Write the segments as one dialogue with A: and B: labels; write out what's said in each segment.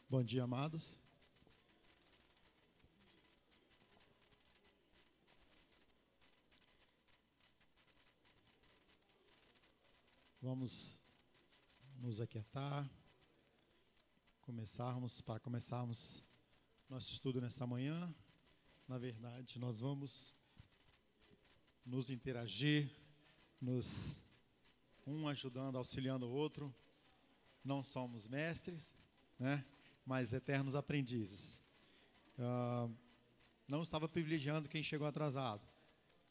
A: Bom dia, amados. Vamos nos aquietar, para começarmos nosso estudo nesta manhã. Na verdade, nós vamos nos interagir, um ajudando, auxiliando o outro. Não somos mestres, né? Mas eternos aprendizes. Não estava privilegiando quem chegou atrasado,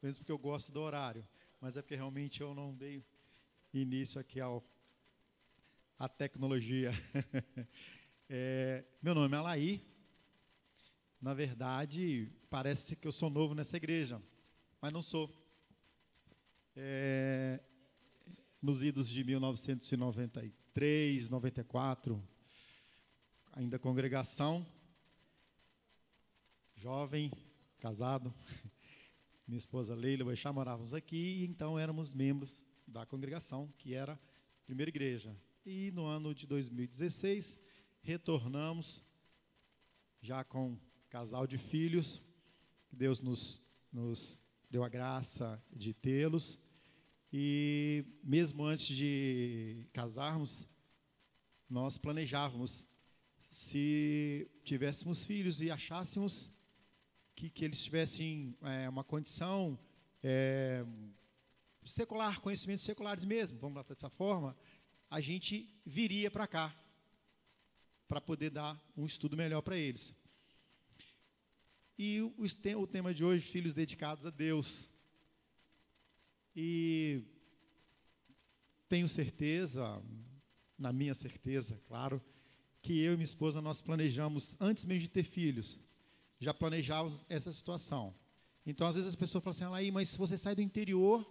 A: mesmo porque eu gosto do horário, mas é porque realmente eu não dei início aqui à tecnologia. Meu nome é Alaí. Na verdade, parece que eu sou novo nessa igreja, mas não sou. Nos idos de 1993, 94, ainda congregação, jovem, casado, minha esposa Leila, Boixá, morávamos aqui, e então éramos membros da congregação, que era a primeira igreja. E no ano de 2016, retornamos, já com casal de filhos, Deus nos deu a graça de tê-los, e mesmo antes de casarmos, nós planejávamos, se tivéssemos filhos e achássemos que eles tivessem uma condição secular, conhecimentos seculares mesmo, vamos lá dessa forma, a gente viria para cá, para poder dar um estudo melhor para eles. E o tema de hoje, filhos dedicados a Deus. E tenho certeza, na minha certeza, claro, que eu e minha esposa, nós planejamos, antes mesmo de ter filhos, já planejávamos essa situação. Então, às vezes as pessoas falam assim, Alaí, mas se você sai do interior,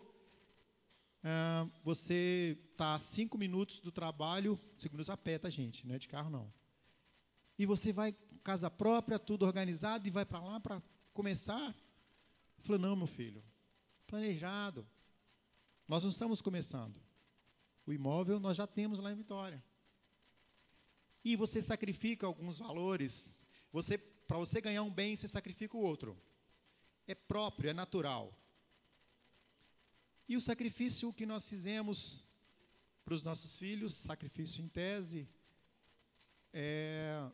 A: você está a 5 minutos do trabalho, 5 minutos a pé, tá, gente? Não é de carro, não. E você vai com casa própria, tudo organizado, e vai para lá para começar? Eu falei, não, meu filho, planejado. Nós não estamos começando. O imóvel nós já temos lá em Vitória. E você sacrifica alguns valores. Para você ganhar um bem, você sacrifica o outro. É próprio, é natural. E o sacrifício que nós fizemos para os nossos filhos, sacrifício em tese, é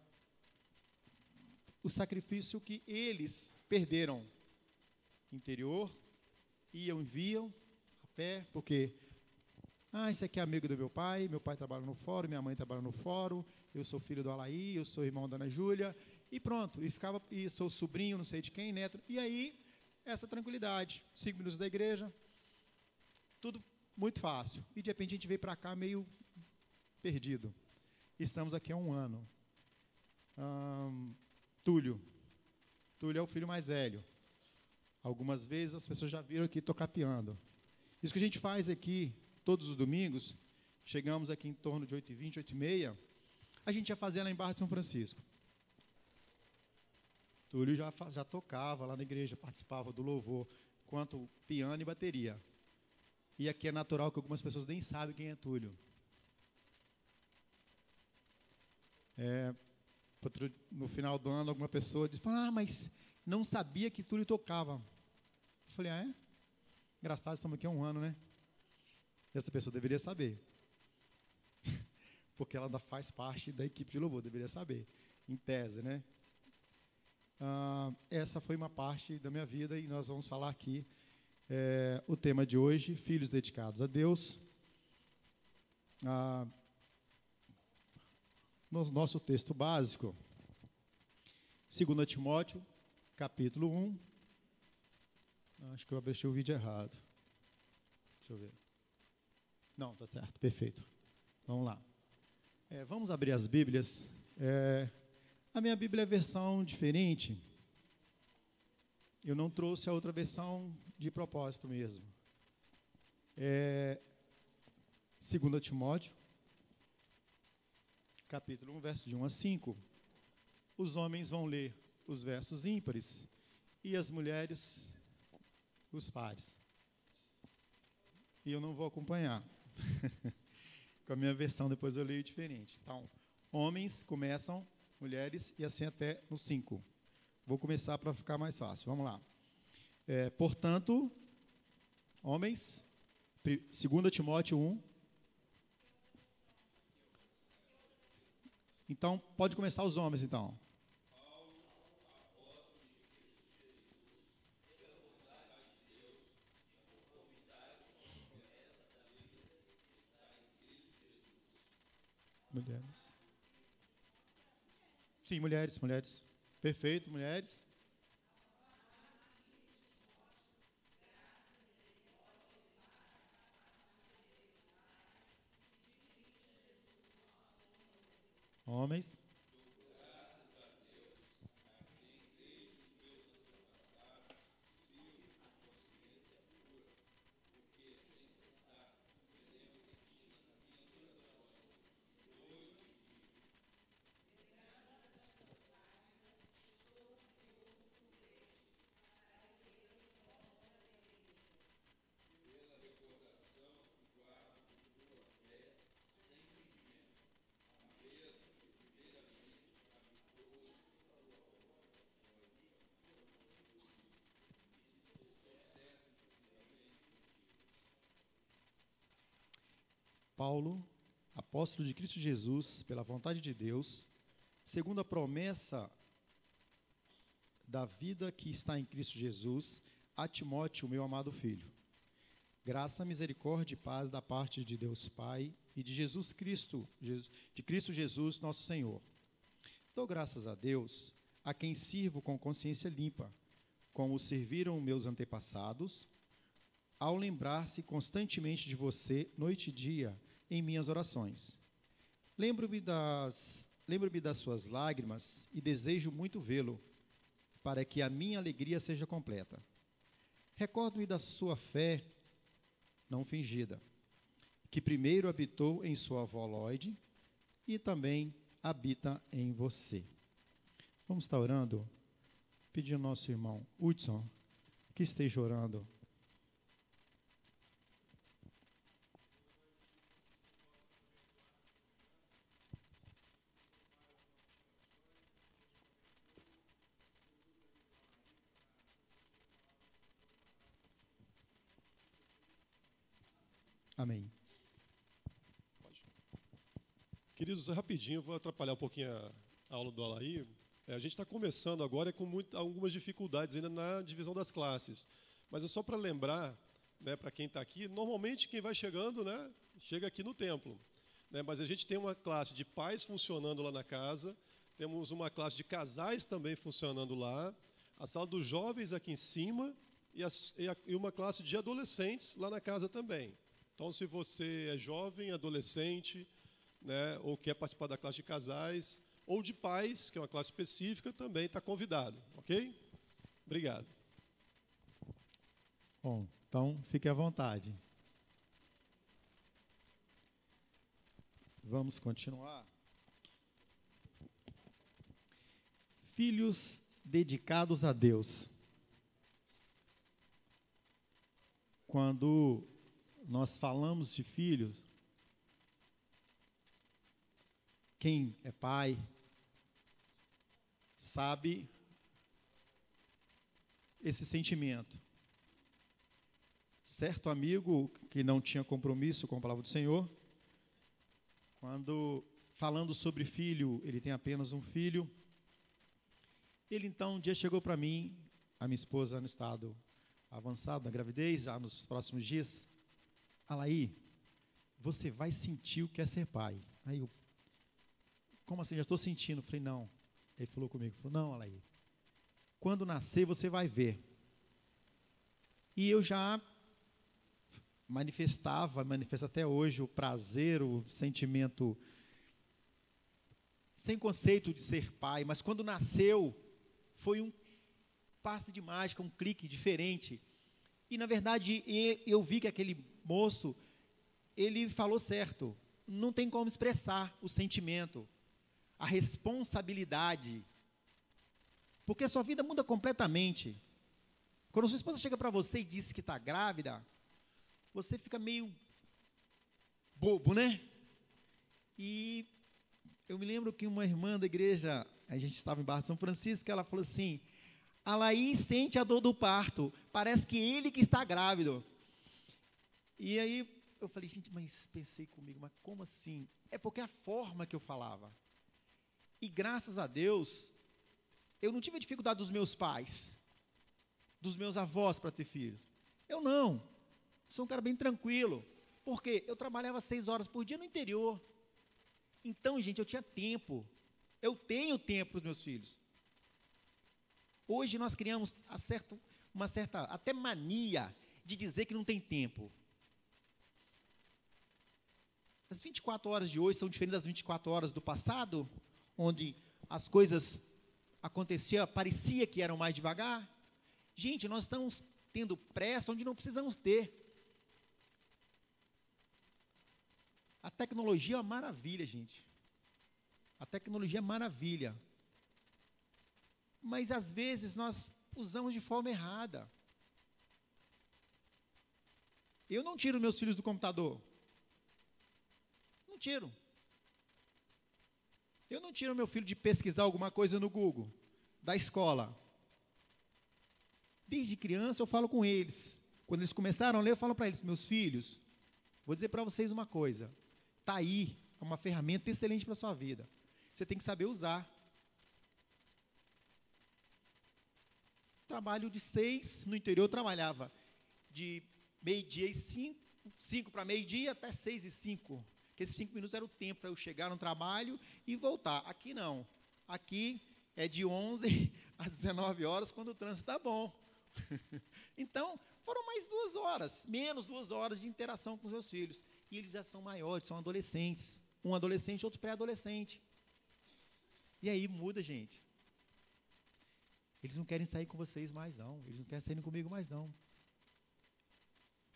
A: o sacrifício que eles perderam. Interior, vinham a pé, porque esse aqui é amigo do meu pai trabalha no fórum, minha mãe trabalha no fórum, eu sou filho do Alaí, eu sou irmão da Ana Júlia, e pronto, e sou sobrinho, não sei de quem, neto, e aí, essa tranquilidade, 5 minutos da igreja, tudo muito fácil, e de repente a gente veio para cá meio perdido, estamos aqui há 1 ano. Túlio é o filho mais velho, algumas vezes as pessoas já viram aqui tocar piano, isso que a gente faz aqui, todos os domingos, chegamos aqui em torno de 8h20, 8h30, a gente ia fazer lá em Barra de São Francisco. Túlio já tocava lá na igreja, participava do louvor, quanto piano e bateria. E aqui é natural que algumas pessoas nem sabem quem é Túlio. No final do ano, alguma pessoa diz, mas não sabia que Túlio tocava. Eu falei, é? Engraçado, estamos aqui há 1 ano, né? Essa pessoa deveria saber. Porque ela ainda faz parte da equipe de louvor, deveria saber. Em tese, né? Essa foi uma parte da minha vida e nós vamos falar aqui o tema de hoje, filhos dedicados a Deus. No nosso texto básico, 2 Timóteo, capítulo 1. Acho que eu abri o vídeo errado. Deixa eu ver. Não, tá certo, perfeito. Vamos lá. Vamos abrir as Bíblias. A minha Bíblia é versão diferente. Eu não trouxe a outra versão de propósito mesmo. 2 Timóteo, capítulo 1, verso de 1 a 5. Os homens vão ler os versos ímpares e as mulheres os pares. E eu não vou acompanhar. Com a minha versão, depois eu leio diferente. Então, homens começam mulheres e assim até no 5. Vou começar para ficar mais fácil. Vamos lá. Portanto, homens, 2 Timóteo 1. Então, pode começar os homens, então. Mulheres. Sim, mulheres. Perfeito, mulheres. Homens. Paulo, apóstolo de Cristo Jesus, pela vontade de Deus, segundo a promessa da vida que está em Cristo Jesus, a Timóteo, meu amado filho. Graça, misericórdia e paz da parte de Deus Pai e de Jesus Cristo, de Cristo Jesus, nosso Senhor. Dou graças a Deus, a quem sirvo com consciência limpa, como serviram meus antepassados, ao lembrar-se constantemente de você, noite e dia, em minhas orações. Lembro-me das suas lágrimas e desejo muito vê-lo, para que a minha alegria seja completa. Recordo-me da sua fé não fingida, que primeiro habitou em sua avó Lloyd e também habita em você. Vamos estar orando, pedindo ao nosso irmão Hudson que esteja orando. Amém.
B: Queridos, rapidinho, eu vou atrapalhar um pouquinho a aula do Alair. A gente está começando agora com algumas dificuldades ainda na divisão das classes. Mas é só para lembrar, né, para quem está aqui, normalmente quem vai chegando, né, chega aqui no templo. Né, mas a gente tem uma classe de pais funcionando lá na casa, temos uma classe de casais também funcionando lá, a sala dos jovens aqui em cima e uma classe de adolescentes lá na casa também. Então, se você é jovem, adolescente, né, ou quer participar da classe de casais, ou de pais, que é uma classe específica, também está convidado, ok? Obrigado.
A: Bom, então fique à vontade. Vamos continuar. Filhos dedicados a Deus. Quando nós falamos de filhos, quem é pai sabe esse sentimento. Certo amigo que não tinha compromisso com a palavra do Senhor, quando falando sobre filho, ele tem apenas um filho, ele então um dia chegou para mim, a minha esposa no estado avançado da gravidez, já nos próximos dias, Alaí, você vai sentir o que é ser pai. Aí eu, como assim, já estou sentindo? Falei, não. Ele falou comigo, não, Alaí, quando nascer você vai ver. E eu já manifesto até hoje o prazer, o sentimento, sem conceito de ser pai, mas quando nasceu, foi um passe de mágica, um clique diferente. E, na verdade, eu vi que aquele moço, ele falou certo, não tem como expressar o sentimento, a responsabilidade, porque a sua vida muda completamente. Quando a sua esposa chega para você e diz que está grávida, você fica meio bobo, né? E Eu me lembro que uma irmã da igreja, a gente estava em Barra de São Francisco, ela falou assim, a Laís sente a dor do parto, parece que ele que está grávido. E aí eu falei, gente, mas pensei comigo, mas como assim? É porque a forma que eu falava. E graças a Deus, eu não tive a dificuldade dos meus pais, dos meus avós para ter filhos. Eu não. Sou um cara bem tranquilo. Por quê? Eu trabalhava 6 horas por dia no interior. Então, gente, eu tinha tempo. Eu tenho tempo para os meus filhos. Hoje nós criamos uma certa até mania de dizer que não tem tempo. As 24 horas de hoje são diferentes das 24 horas do passado, onde as coisas aconteciam, parecia que eram mais devagar. Gente, nós estamos tendo pressa onde não precisamos ter. A tecnologia é uma maravilha, gente. A tecnologia é maravilha. Mas, às vezes, nós usamos de forma errada. Eu não tiro meus filhos do computador. Não tiro. Eu não tiro meu filho de pesquisar alguma coisa no Google, da escola. Desde criança eu falo com eles. Quando eles começaram a ler, eu falo para eles, meus filhos, vou dizer para vocês uma coisa. Está aí, é uma ferramenta excelente para a sua vida. Você tem que saber usar. Trabalho de 6, no interior eu trabalhava de meio-dia e 5 para meio-dia até 6:05. Porque esses 5 minutos era o tempo para eu chegar no trabalho e voltar. Aqui não. Aqui é de 11 às 19 horas, quando o trânsito está bom. Então, foram mais 2 horas, menos 2 horas de interação com os meus filhos. E eles já são maiores, são adolescentes. Um adolescente, outro pré-adolescente. E aí muda, gente. Eles não querem sair com vocês mais, não. Eles não querem sair comigo mais, não.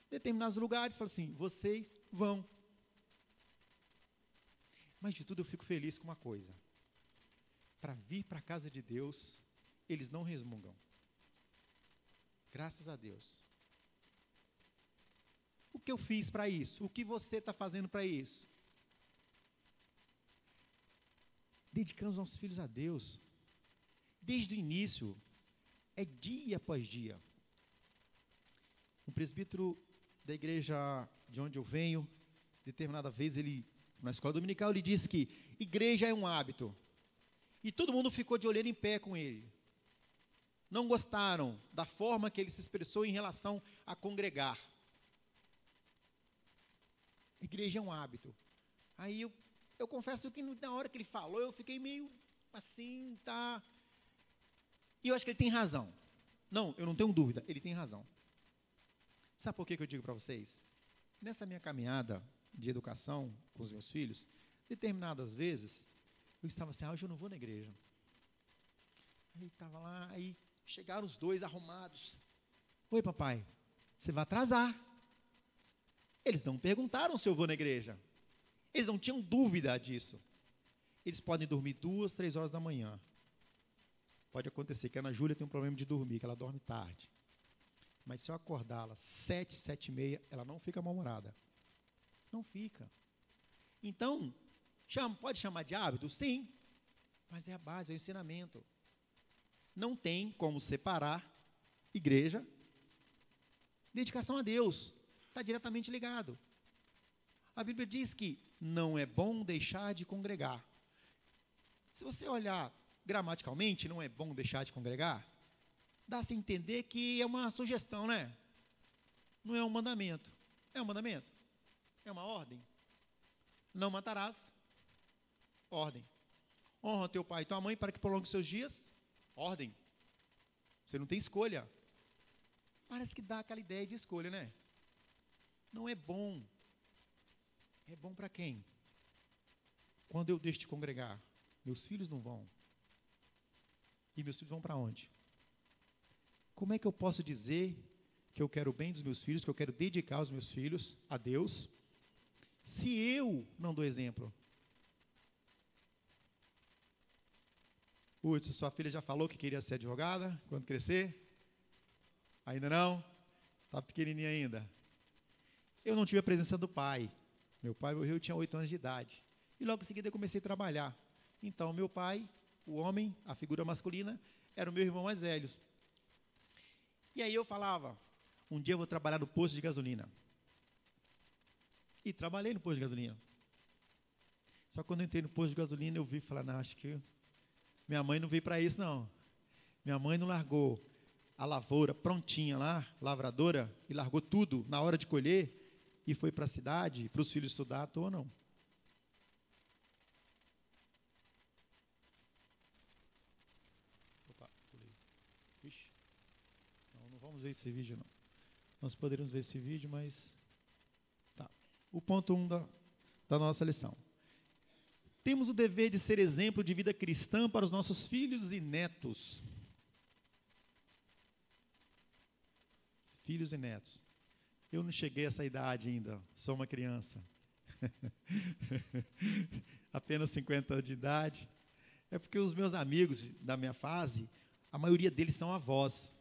A: Em determinados lugares, falam assim, vocês vão. Mas de tudo eu fico feliz com uma coisa. Para vir para a casa de Deus, eles não resmungam. Graças a Deus. O que eu fiz para isso? O que você está fazendo para isso? Dedicamos nossos filhos a Deus. Desde o início, é dia após dia. Um presbítero da igreja de onde eu venho, determinada vez, na escola dominical, ele disse que igreja é um hábito. E todo mundo ficou de olheira em pé com ele. Não gostaram da forma que ele se expressou em relação a congregar. Igreja é um hábito. Aí eu confesso que na hora que ele falou, eu fiquei meio assim, tá... E eu acho que ele tem razão. Não, eu não tenho dúvida, ele tem razão. Sabe por que eu digo para vocês? Nessa minha caminhada de educação com os meus filhos, determinadas vezes, eu estava assim, hoje eu não vou na igreja. Aí estava lá, aí chegaram os 2 arrumados. Oi, papai, você vai atrasar. Eles não perguntaram se eu vou na igreja. Eles não tinham dúvida disso. Eles podem dormir 2, 3 horas da manhã. Pode acontecer que a Ana Júlia tem um problema de dormir, que ela dorme tarde. Mas se eu acordá-la 7, 7:30, ela não fica mal-humorada. Não fica. Então, pode chamar de hábito? Sim. Mas é a base, é o ensinamento. Não tem como separar igreja, dedicação a Deus. Está diretamente ligado. A Bíblia diz que não é bom deixar de congregar. Se você olhar gramaticalmente, não é bom deixar de congregar, dá-se a entender que é uma sugestão, né? Não é um mandamento. É um mandamento? É uma ordem? Não matarás. Ordem. Honra teu pai e tua mãe para que prolongue seus dias. Ordem. Você não tem escolha. Parece que dá aquela ideia de escolha, né? Não é bom. É bom para quem? Quando eu deixo de congregar, meus filhos não vão. E meus filhos vão para onde? Como é que eu posso dizer que eu quero o bem dos meus filhos, que eu quero dedicar os meus filhos a Deus, se eu não dou exemplo? Hudson, sua filha já falou que queria ser advogada quando crescer? Ainda não? Está pequenininha ainda. Eu não tive a presença do pai. Meu pai morreu, eu tinha 8 anos de idade. e logo em seguida eu comecei a trabalhar. Então, meu pai, o homem, a figura masculina, era o meu irmão mais velho. E aí eu falava, um dia eu vou trabalhar no posto de gasolina. E trabalhei no posto de gasolina. Só que quando eu entrei no posto de gasolina, eu vi e falei, não, acho que minha mãe não veio para isso, não. Minha mãe não largou a lavoura prontinha lá, lavradora, e largou tudo na hora de colher, e foi para a cidade, para os filhos estudar à toa, não. Opa, pulei. Ixi. Não vamos ver esse vídeo, não. Nós poderíamos ver esse vídeo, mas... Tá. O ponto 1 da nossa lição. Temos o dever de ser exemplo de vida cristã para os nossos filhos e netos. Filhos e netos. Eu não cheguei a essa idade ainda, sou uma criança. Apenas 50 anos de idade. É porque os meus amigos da minha fase, a maioria deles são avós.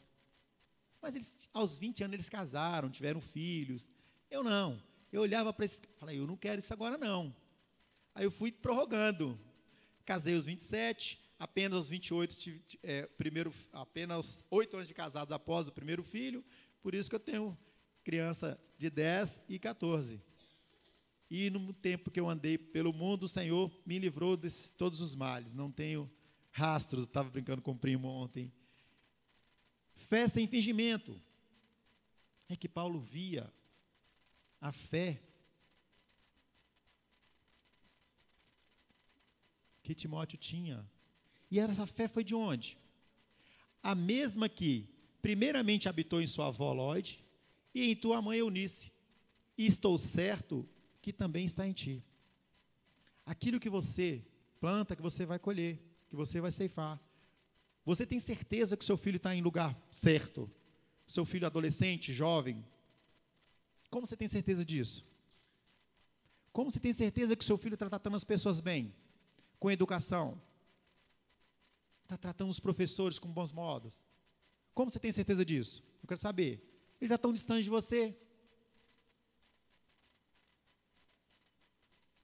A: Mas eles, aos 20 anos eles casaram, tiveram filhos. Eu não. Eu olhava para isso e falei, eu não quero isso agora não. Aí eu fui prorrogando. Casei aos 27, apenas aos 28, apenas 8 anos de casados após o primeiro filho. Por isso que eu tenho criança de 10 e 14. E no tempo que eu andei pelo mundo, o Senhor me livrou de todos os males. Não tenho rastros, estava brincando com o primo ontem. Fé sem fingimento. É que Paulo via a fé que Timóteo tinha. E essa fé foi de onde? A mesma que primeiramente habitou em sua avó Lóide e em tua mãe Eunice. E estou certo que também está em ti. Aquilo que você planta, que você vai colher, que você vai ceifar. Você tem certeza que seu filho está em lugar certo? Seu filho adolescente, jovem? Como você tem certeza disso? Como você tem certeza que seu filho está tratando as pessoas bem? Com educação? Está tratando os professores com bons modos? Como você tem certeza disso? Eu quero saber. Ele está tão distante de você.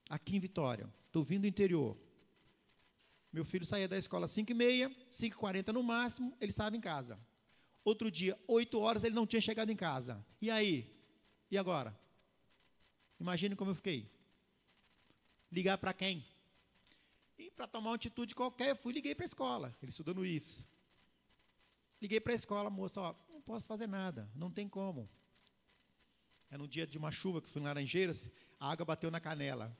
A: Aqui em Vitória, estou vindo do interior. Meu filho saía da escola às 5h30, 5h40 no máximo, ele estava em casa. Outro dia, 8 horas, ele não tinha chegado em casa. E aí? E agora? Imagine como eu fiquei. Ligar para quem? E para tomar uma atitude qualquer, eu fui e liguei para a escola. Ele estudou no IFES. Liguei para a escola, moça, ó, não posso fazer nada, não tem como. Era um dia de uma chuva, que fui em Laranjeiras, a água bateu na canela.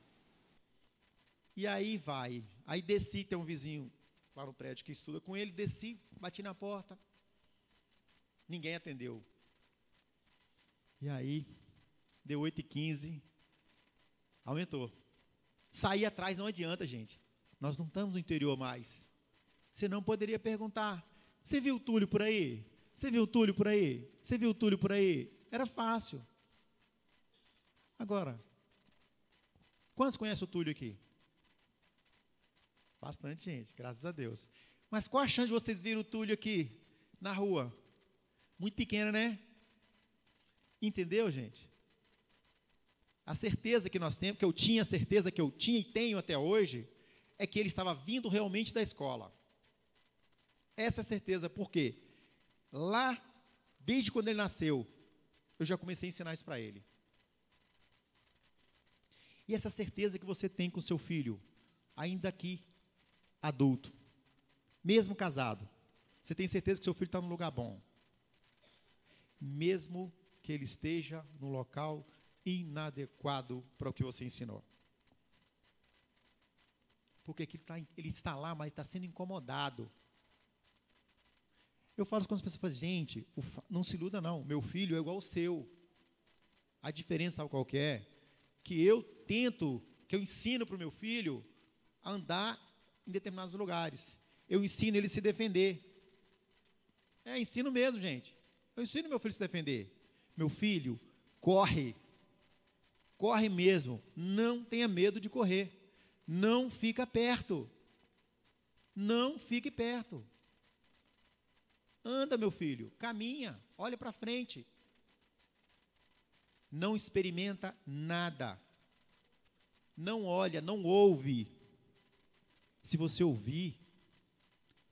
A: E aí vai. Aí desci, tem um vizinho lá no prédio que estuda com ele, desci, bati na porta. Ninguém atendeu. E aí, deu 8h15, aumentou. Sair atrás não adianta, gente. Nós não estamos no interior mais. Você não poderia perguntar, você viu o Túlio por aí? Você viu o Túlio por aí? Você viu o Túlio por aí? Era fácil. Agora, quantos conhecem o Túlio aqui? Bastante gente, graças a Deus. Mas qual a chance de vocês verem o Túlio aqui, na rua? Muito pequena, né? Entendeu, gente? A certeza que nós temos, que eu tinha, a certeza que eu tinha e tenho até hoje, é que ele estava vindo realmente da escola. Essa é a certeza, por quê? Lá, desde quando ele nasceu, eu já comecei a ensinar isso para ele. E essa certeza que você tem com seu filho, ainda aqui, adulto, mesmo casado, você tem certeza que seu filho está num lugar bom, mesmo que ele esteja num local inadequado para o que você ensinou. Porque ele está lá, mas está sendo incomodado. Eu falo com as pessoas, gente, não se iluda não, meu filho é igual ao seu. A diferença, sabe qual que é? Que eu ensino para o meu filho a andar em determinados lugares. Eu ensino ele a se defender. Ensino mesmo, gente. Eu ensino meu filho a se defender. Meu filho, corre. Corre mesmo. Não tenha medo de correr. Não fica perto. Não fique perto. Anda, meu filho. Caminha. Olha para frente. Não experimenta nada. não olha, não ouve. Se você ouvir,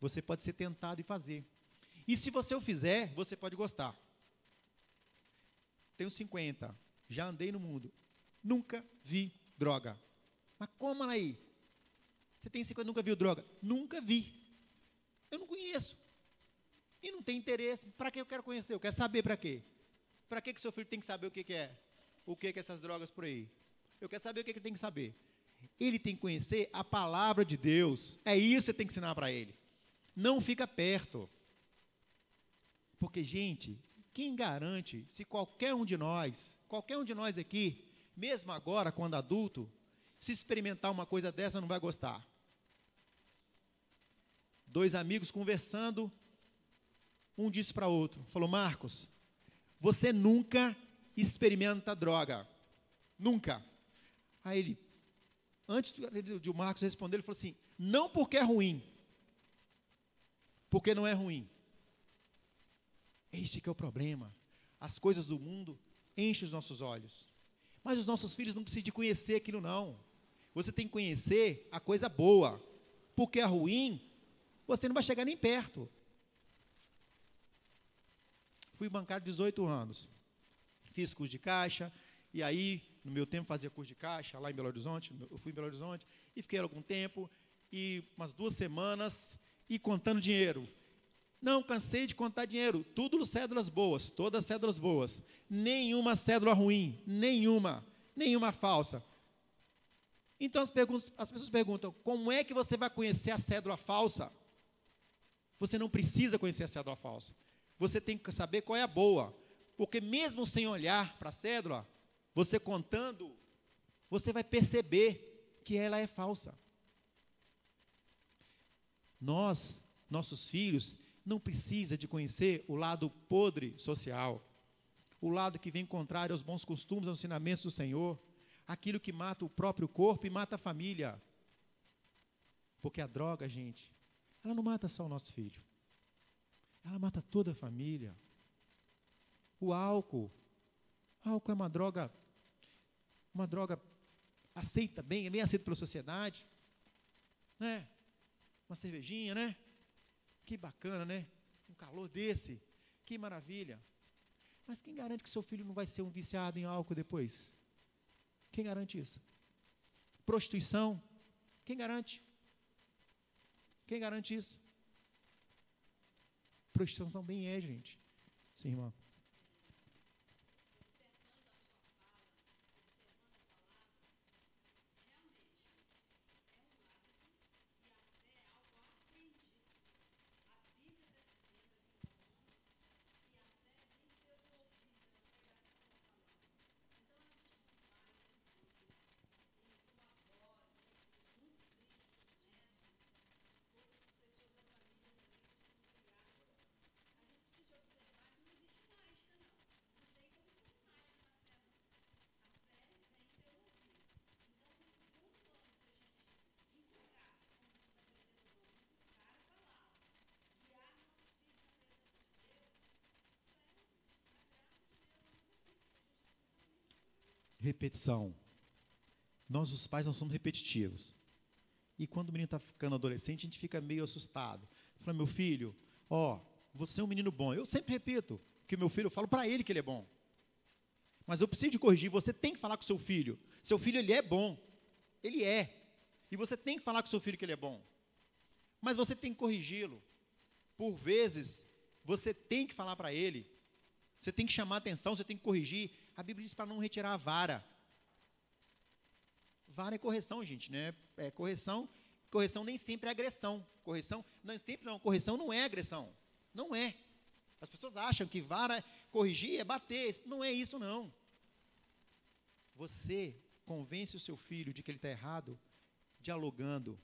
A: você pode ser tentado e fazer. E se você o fizer, você pode gostar. Tenho 50, já andei no mundo, nunca vi droga. Mas como, Anaí? Você tem 50 e nunca viu droga? Nunca vi. Eu não conheço. E não tem interesse. Para que eu quero conhecer? Eu quero saber para quê. Para que seu filho tem que saber o que é? O que é essas drogas por aí? Eu quero saber o que ele tem que saber. Ele tem que conhecer a palavra de Deus. É isso que você tem que ensinar para ele. Não fica perto. Porque, gente, quem garante se qualquer um de nós aqui, mesmo agora, quando adulto, se experimentar uma coisa dessa, não vai gostar? Dois amigos conversando, um disse para outro, falou: Marcos, você nunca experimenta droga. Nunca. Aí ele, antes de o Marcos responder, ele falou assim: não porque é ruim, porque não é ruim. Este que é o problema. As coisas do mundo enchem os nossos olhos. Mas os nossos filhos não precisam de conhecer aquilo, não. Você tem que conhecer a coisa boa. Porque é ruim, você não vai chegar nem perto. Fui bancário 18 anos. Fiz curso de caixa. E aí, no meu tempo, fazia curso de caixa lá em Belo Horizonte. Eu fui em Belo Horizonte e fiquei algum tempo. E umas 2 semanas e contando dinheiro. Não cansei de contar dinheiro, tudo cédulas boas, todas cédulas boas, nenhuma cédula ruim, nenhuma falsa. Então as pessoas perguntam, como é que você vai conhecer a cédula falsa? Você não precisa conhecer a cédula falsa, você tem que saber qual é a boa, porque mesmo sem olhar para a cédula, você contando, você vai perceber que ela é falsa. Nossos filhos, não precisa de conhecer o lado podre social, o lado que vem contrário aos bons costumes, aos ensinamentos do Senhor, aquilo que mata o próprio corpo e mata a família. Porque a droga, gente, ela não mata só o nosso filho, ela mata toda a família. O álcool é uma droga aceita bem, é bem aceita pela sociedade, né? Uma cervejinha, né? Que bacana, né? Um calor desse, que maravilha. Mas quem garante que seu filho não vai ser um viciado em álcool depois? Quem garante isso? Prostituição? Quem garante? Quem garante isso? Prostituição também é, gente. Sim, irmão. Repetição. Nós, os pais, não somos repetitivos. E quando o menino está ficando adolescente, a gente fica meio assustado. Fala, meu filho, você é um menino bom. Eu sempre repito que o meu filho, eu falo para ele que ele é bom. Mas eu preciso de corrigir, você tem que falar com o seu filho. Seu filho, ele é bom. Ele é. E você tem que falar com o seu filho que ele é bom. Mas você tem que corrigi-lo. Por vezes, você tem que falar para ele. Você tem que chamar a atenção, você tem que corrigir. A Bíblia diz para não retirar a vara. Vara é correção, gente, né? Correção nem sempre é agressão. Correção não é agressão. Não é. As pessoas acham que vara, corrigir é bater. Não é isso, não. Você convence o seu filho de que ele está errado, dialogando.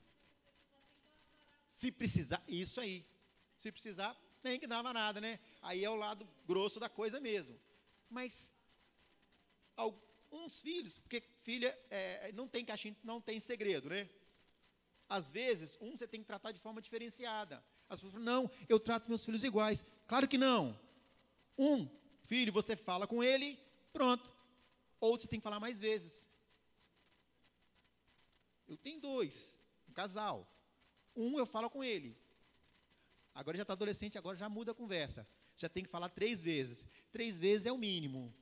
A: Se precisar, isso aí. Se precisar, tem que dar uma nada, né? Aí é o lado grosso da coisa mesmo. Mas alguns filhos, porque filha não tem caixinha, não tem segredo, né? Às vezes, você tem que tratar de forma diferenciada. As pessoas falam, não, eu trato meus filhos iguais. Claro que não. Um filho, você fala com ele, pronto. Outro, você tem que falar mais vezes. Eu tenho dois, um casal. Um eu falo com ele. Agora já está adolescente, agora já muda a conversa. Já tem que falar 3 vezes. 3 vezes é o mínimo.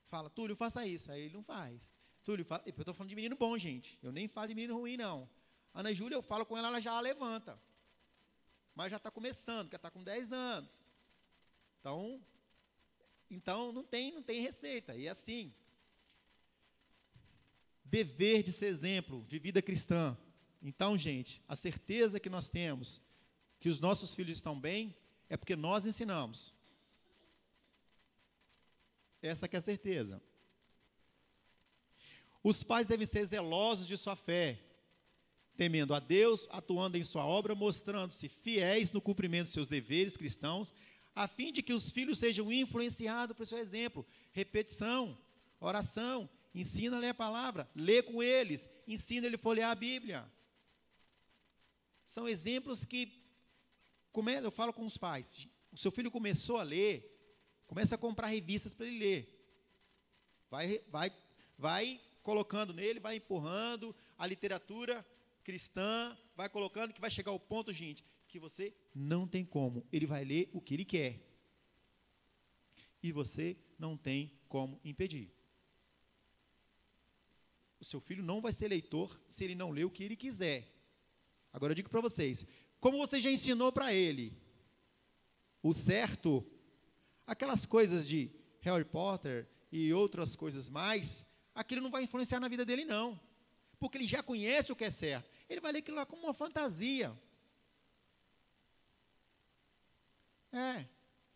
A: Fala, Túlio, faça isso. Aí ele não faz. Túlio, eu estou falando de menino bom, gente. Eu nem falo de menino ruim, não. Ana Júlia, eu falo com ela, ela já levanta. Mas já está começando, já está com 10 anos. Então não tem receita. E é assim. Dever de ser exemplo de vida cristã. Então, gente, a certeza que nós temos que os nossos filhos estão bem é porque nós ensinamos. Essa que é a certeza. Os pais devem ser zelosos de sua fé, temendo a Deus, atuando em sua obra, mostrando-se fiéis no cumprimento de seus deveres cristãos, a fim de que os filhos sejam influenciados por seu exemplo. Repetição, oração, ensina a ler a palavra, lê com eles, ensina ele a folhear a Bíblia. São exemplos que, eu falo com os pais, o seu filho começou a ler, começa a comprar revistas para ele ler. Vai colocando nele, vai empurrando a literatura cristã, vai colocando, que vai chegar ao ponto, gente, que você não tem como. Ele vai ler o que ele quer. E você não tem como impedir. O seu filho não vai ser leitor se ele não ler o que ele quiser. Agora eu digo para vocês, como você já ensinou para ele o certo, aquelas coisas de Harry Potter e outras coisas mais, aquilo não vai influenciar na vida dele, não. Porque ele já conhece o que é certo. Ele vai ler aquilo lá como uma fantasia.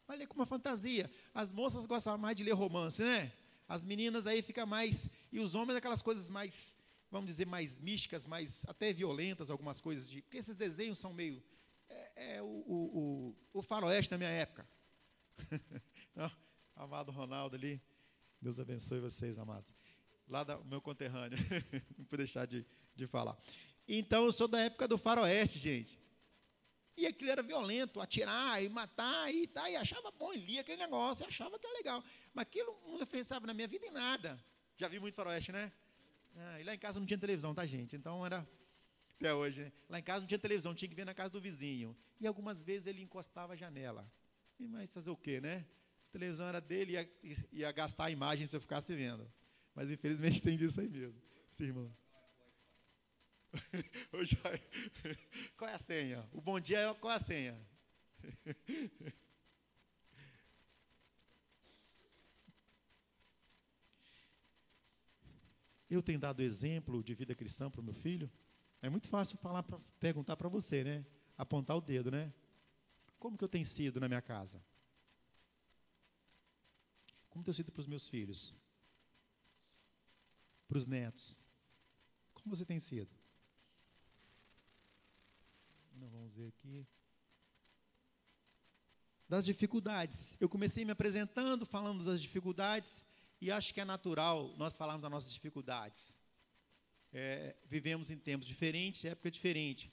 A: Vai ler como uma fantasia. As moças gostam mais de ler romance, né? As meninas aí ficam mais... E os homens, aquelas coisas mais, vamos dizer, mais místicas, mais até violentas, algumas coisas de... Porque esses desenhos são meio... o faroeste da minha época. Amado Ronaldo ali, Deus abençoe vocês, amados. Lá do meu conterrâneo, não pude deixar de falar. Então, eu sou da época do faroeste, gente. E aquilo era violento, atirar e matar e achava bom, e lia aquele negócio, e achava que era legal. Mas aquilo não influenciava na minha vida em nada. Já vi muito faroeste, né? E lá em casa não tinha televisão, tá, gente? Então era... Até hoje, né? Lá em casa não tinha televisão, tinha que ver na casa do vizinho. E algumas vezes ele encostava a janela. Mas fazer o quê, né? A televisão era dele, ia gastar a imagem se eu ficasse vendo. Mas infelizmente tem disso aí mesmo. Sim, irmão. Qual é a senha? O bom dia é qual é a senha? Eu tenho dado exemplo de vida cristã para o meu filho? É muito fácil perguntar para você, né? Apontar o dedo, né? Como que eu tenho sido na minha casa? Como tenho sido para os meus filhos? Para os netos? Como você tem sido? Não, vamos ver aqui. Das dificuldades. Eu comecei me apresentando, falando das dificuldades, e acho que é natural nós falarmos das nossas dificuldades. Vivemos em tempos diferentes, época diferente.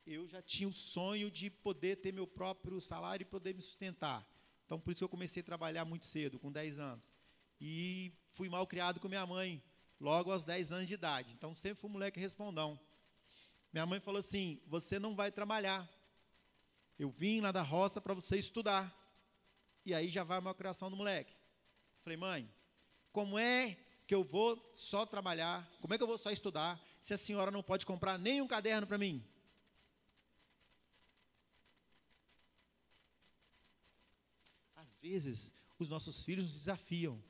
A: Eu já tinha o sonho de poder ter meu próprio salário e poder me sustentar. Então, por isso que eu comecei a trabalhar muito cedo, com 10 anos. E fui mal criado com minha mãe, logo aos 10 anos de idade. Então, sempre fui um moleque respondão. Minha mãe falou assim, você não vai trabalhar. Eu vim lá da roça para você estudar. E aí já vai a malcriação do moleque. Falei, mãe, como é que eu vou só trabalhar? Como é que eu vou só estudar se a senhora não pode comprar nem um caderno para mim? Às vezes, os nossos filhos nos desafiam.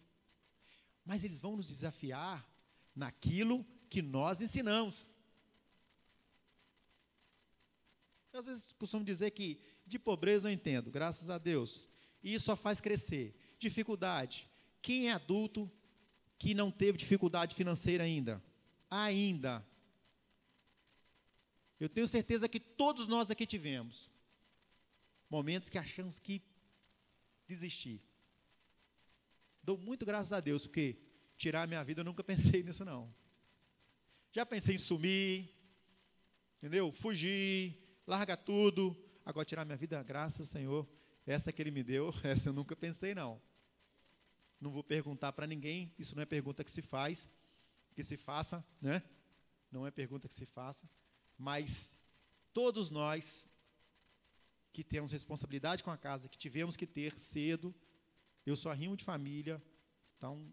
A: Mas eles vão nos desafiar naquilo que nós ensinamos. Eu, às vezes, costumo dizer que de pobreza eu entendo, graças a Deus. E isso só faz crescer. Dificuldade. Quem é adulto que não teve dificuldade financeira ainda? Ainda. Eu tenho certeza que todos nós aqui tivemos momentos que achamos que desistir. Dou muito graças a Deus, porque tirar a minha vida eu nunca pensei nisso, não. Já pensei em sumir, entendeu? Fugir, largar tudo. Agora tirar minha vida, graças ao Senhor, essa que Ele me deu, essa eu nunca pensei, não. Não vou perguntar para ninguém, isso não é pergunta que se faz, que se faça, né? Não é pergunta que se faça, mas todos nós que temos responsabilidade com a casa, que tivemos que ter cedo, eu sou arrimo de família, então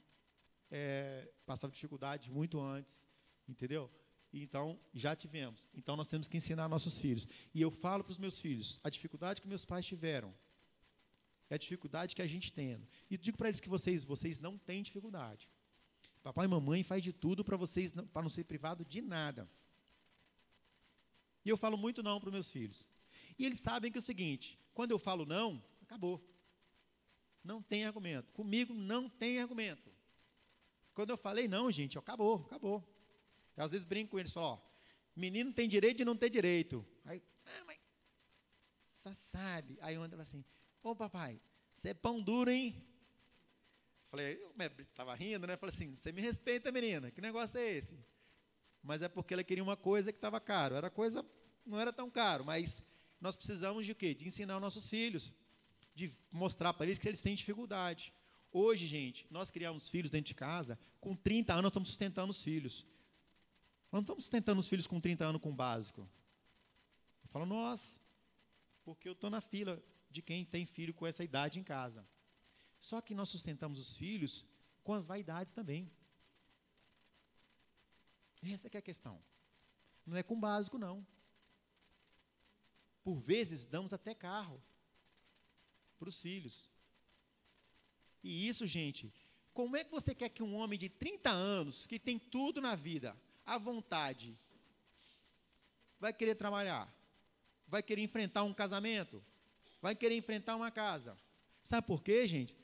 A: passava dificuldade muito antes, entendeu? Então, já tivemos. Então, nós temos que ensinar nossos filhos. E eu falo para os meus filhos, a dificuldade que meus pais tiveram é a dificuldade que a gente tem. E digo para eles que vocês não têm dificuldade. Papai e mamãe faz de tudo para vocês, para não ser privado de nada. E eu falo muito não para os meus filhos. E eles sabem que é o seguinte, quando eu falo não, acabou. Não tem argumento. Comigo não tem argumento. Quando eu falei não, gente, acabou. Eu, às vezes brinco com eles, falo, ó, menino tem direito de não ter direito. Aí, mas você sabe. Aí o André fala assim, ô papai, você é pão duro, hein? Falei, eu estava rindo, né? Falei assim, você me respeita, menina, que negócio é esse? Mas é porque ela queria uma coisa que estava caro. Não era tão caro, mas nós precisamos de quê? De ensinar os nossos filhos, de mostrar para eles que eles têm dificuldade. Hoje, gente, nós criamos filhos dentro de casa, com 30 anos nós estamos sustentando os filhos. Nós não estamos sustentando os filhos com 30 anos com o básico. Eu falo, nós, porque eu estou na fila de quem tem filho com essa idade em casa. Só que nós sustentamos os filhos com as vaidades também. Essa que é a questão. Não é com básico, não. Por vezes, damos até carro para os filhos. E isso, gente, como é que você quer que um homem de 30 anos, que tem tudo na vida, à vontade, vai querer trabalhar? Vai querer enfrentar um casamento? Vai querer enfrentar uma casa? Sabe por quê, gente?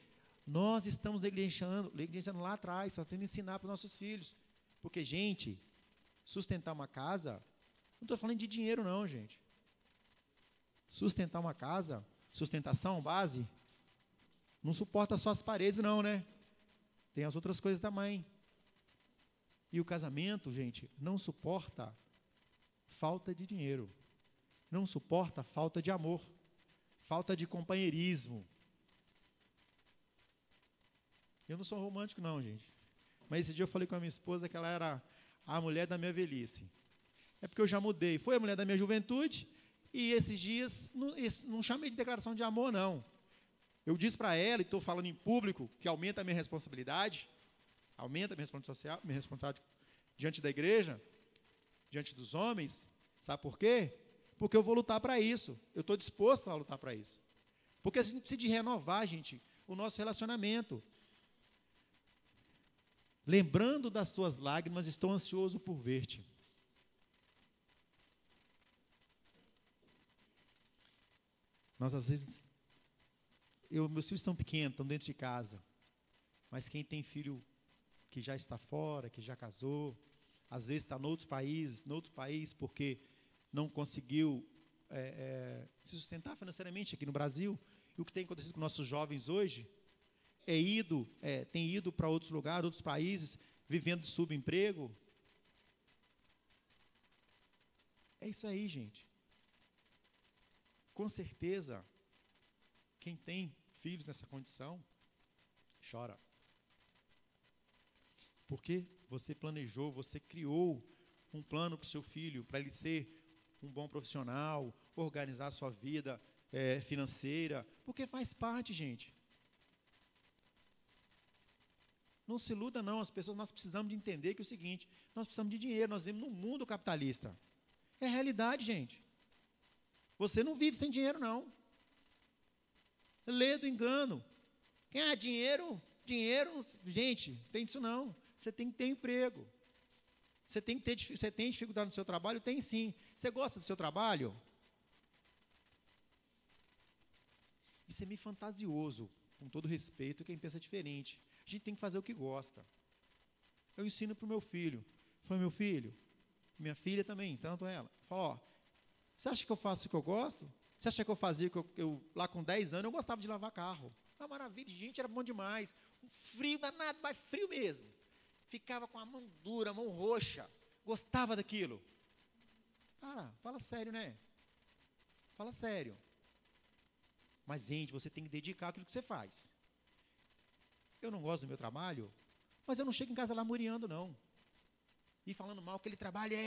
A: Nós estamos negligenciando lá atrás, só tendo que ensinar para os nossos filhos. Porque, gente, sustentar uma casa, não estou falando de dinheiro não, gente. Sustentar uma casa, sustentação, base, não suporta só as paredes não, né? Tem as outras coisas também. E o casamento, gente, não suporta falta de dinheiro. Não suporta falta de amor. Falta de companheirismo. Eu não sou romântico não, gente. Mas esse dia eu falei com a minha esposa que ela era a mulher da minha velhice. É porque eu já mudei. Foi a mulher da minha juventude e esses dias não chamei de declaração de amor, não. Eu disse para ela, e estou falando em público, que aumenta a minha responsabilidade, aumenta a minha responsabilidade diante da igreja, diante dos homens. Sabe por quê? Porque eu vou lutar para isso. Eu estou disposto a lutar para isso. Porque a gente precisa de renovar, gente, o nosso relacionamento. Lembrando das tuas lágrimas, estou ansioso por ver-te. Nós, às vezes, meus filhos estão pequenos, estão dentro de casa, mas quem tem filho que já está fora, que já casou, às vezes está em outros países, porque não conseguiu se sustentar financeiramente aqui no Brasil. E o que tem acontecido com nossos jovens hoje tem ido para outros lugares, outros países, vivendo de subemprego. É isso aí, gente. Com certeza, quem tem filhos nessa condição, chora. Porque você planejou, você criou um plano para o seu filho, para ele ser um bom profissional, organizar a sua vida financeira, porque faz parte, gente. Não se iluda não, nós precisamos de entender que é o seguinte, nós precisamos de dinheiro, nós vivemos num mundo capitalista. É realidade, gente. Você não vive sem dinheiro, não. Lê do engano. Dinheiro, gente, tem isso não. Você tem que ter emprego. Você tem dificuldade no seu trabalho? Tem sim. Você gosta do seu trabalho? Isso é meio fantasioso, com todo respeito, quem pensa diferente. A gente tem que fazer o que gosta. Eu ensino para o meu filho. Falei, meu filho, minha filha também, tanto ela. Fala, ó, você acha que eu faço o que eu gosto? Você acha que eu fazia que eu lá com 10 anos, eu gostava de lavar carro. Uma maravilha, gente, era bom demais. Um frio danado, mas frio mesmo. Ficava com a mão dura, a mão roxa. Gostava daquilo. Fala sério, né? Fala sério. Mas, gente, você tem que dedicar aquilo que você faz. Eu não gosto do meu trabalho, mas eu não chego em casa lamuriando, não. e falando mal que ele trabalha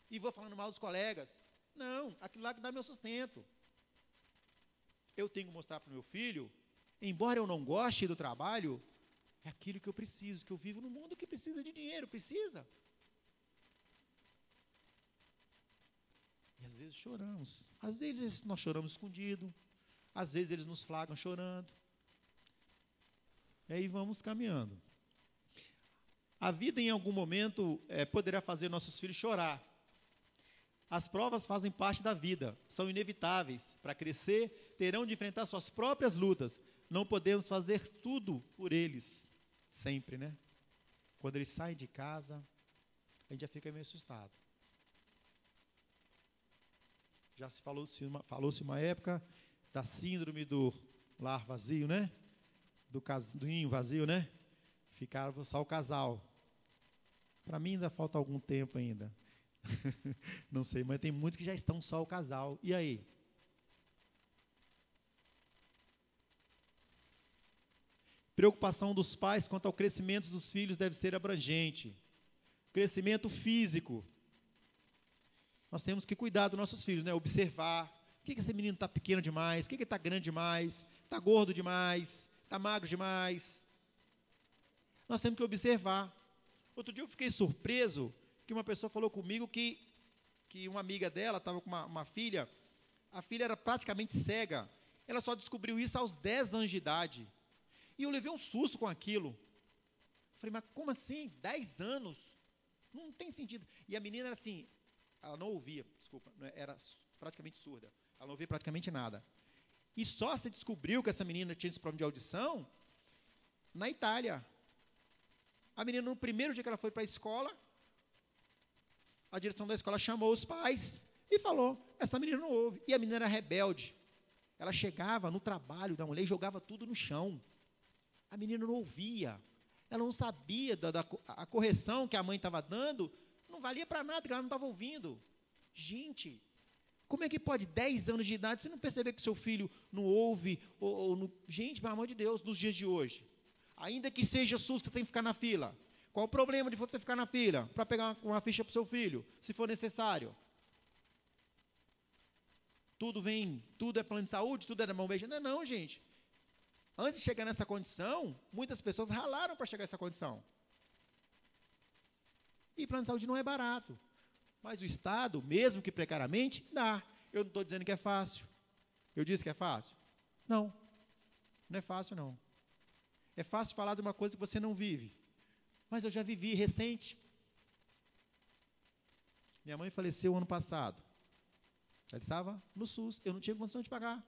A: e vou falando mal dos colegas. Não, aquilo lá que dá meu sustento. Eu tenho que mostrar para o meu filho, embora eu não goste do trabalho, é aquilo que eu preciso, que eu vivo num mundo que precisa de dinheiro, precisa. E às vezes choramos. Às vezes nós choramos escondido, às vezes eles nos flagram chorando. E aí vamos caminhando. A vida em algum momento poderá fazer nossos filhos chorar. As provas fazem parte da vida, são inevitáveis. Para crescer, terão de enfrentar suas próprias lutas. Não podemos fazer tudo por eles, sempre, né? Quando eles saem de casa, a gente já fica meio assustado. Já se falou-se uma época da síndrome do lar vazio, né? Do ninho vazio, né? Ficava só o casal. Para mim ainda falta algum tempo ainda. Não sei, mas tem muitos que já estão só o casal. E aí? Preocupação dos pais quanto ao crescimento dos filhos deve ser abrangente. Crescimento físico. Nós temos que cuidar dos nossos filhos, né? Observar. Por que esse menino está pequeno demais? Por que ele está grande demais? Está gordo demais? Está magro demais? Nós temos que observar. Outro dia eu fiquei surpreso que uma pessoa falou comigo que uma amiga dela estava com uma filha, a filha era praticamente cega, ela só descobriu isso aos 10 anos de idade, e eu levei um susto com aquilo. Falei, mas como assim, 10 anos? Não tem sentido. E a menina era assim, ela não ouvia, desculpa, era praticamente surda, ela não ouvia praticamente nada, e só se descobriu que essa menina tinha esse problema de audição na Itália. A menina, no primeiro dia que ela foi para a escola, a direção da escola chamou os pais e falou, essa menina não ouve. E a menina era rebelde. Ela chegava no trabalho da mulher e jogava tudo no chão. A menina não ouvia. Ela não sabia a correção que a mãe estava dando, não valia para nada, porque ela não estava ouvindo. Gente, como é que pode 10 anos de idade você não perceber que seu filho não ouve? Gente, pelo amor de Deus, nos dias de hoje. Ainda que seja SUS, você tem que ficar na fila. Qual o problema de você ficar na fila? Para pegar uma ficha para o seu filho, se for necessário. Tudo é plano de saúde, tudo é da mão beijando. Não, gente. Antes de chegar nessa condição, muitas pessoas ralaram para chegar a essa condição. E plano de saúde não é barato. Mas o Estado, mesmo que precariamente, dá. Eu não estou dizendo que é fácil. Eu disse que é fácil? Não. Não é fácil, não. É fácil falar de uma coisa que você não vive. Mas eu já vivi recente. Minha mãe faleceu ano passado. Ela estava no SUS. Eu não tinha condição de pagar.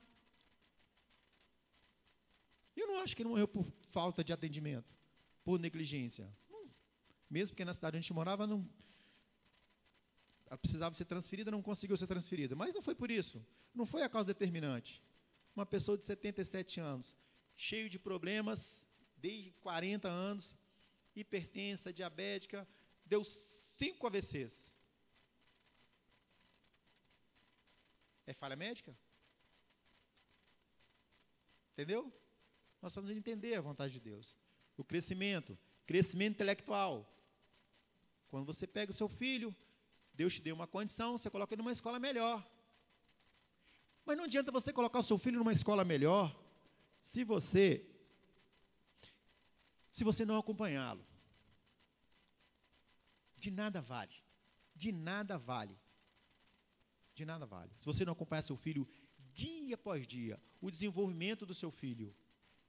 A: Eu não acho que ele morreu por falta de atendimento, por negligência. Mesmo porque na cidade onde a gente morava, ela precisava ser transferida, não conseguiu ser transferida. Mas não foi por isso. Não foi a causa determinante. Uma pessoa de 77 anos, cheio de problemas, desde 40 anos, hipertensa, diabética, deu 5 AVCs. É falha médica? Entendeu? Nós precisamos entender a vontade de Deus. O crescimento intelectual. Quando você pega o seu filho, Deus te deu uma condição, você coloca ele numa escola melhor. Mas não adianta você colocar o seu filho numa escola melhor se você não acompanhá-lo. De nada vale. De nada vale. De nada vale. Se você não acompanhar seu filho dia após dia, o desenvolvimento do seu filho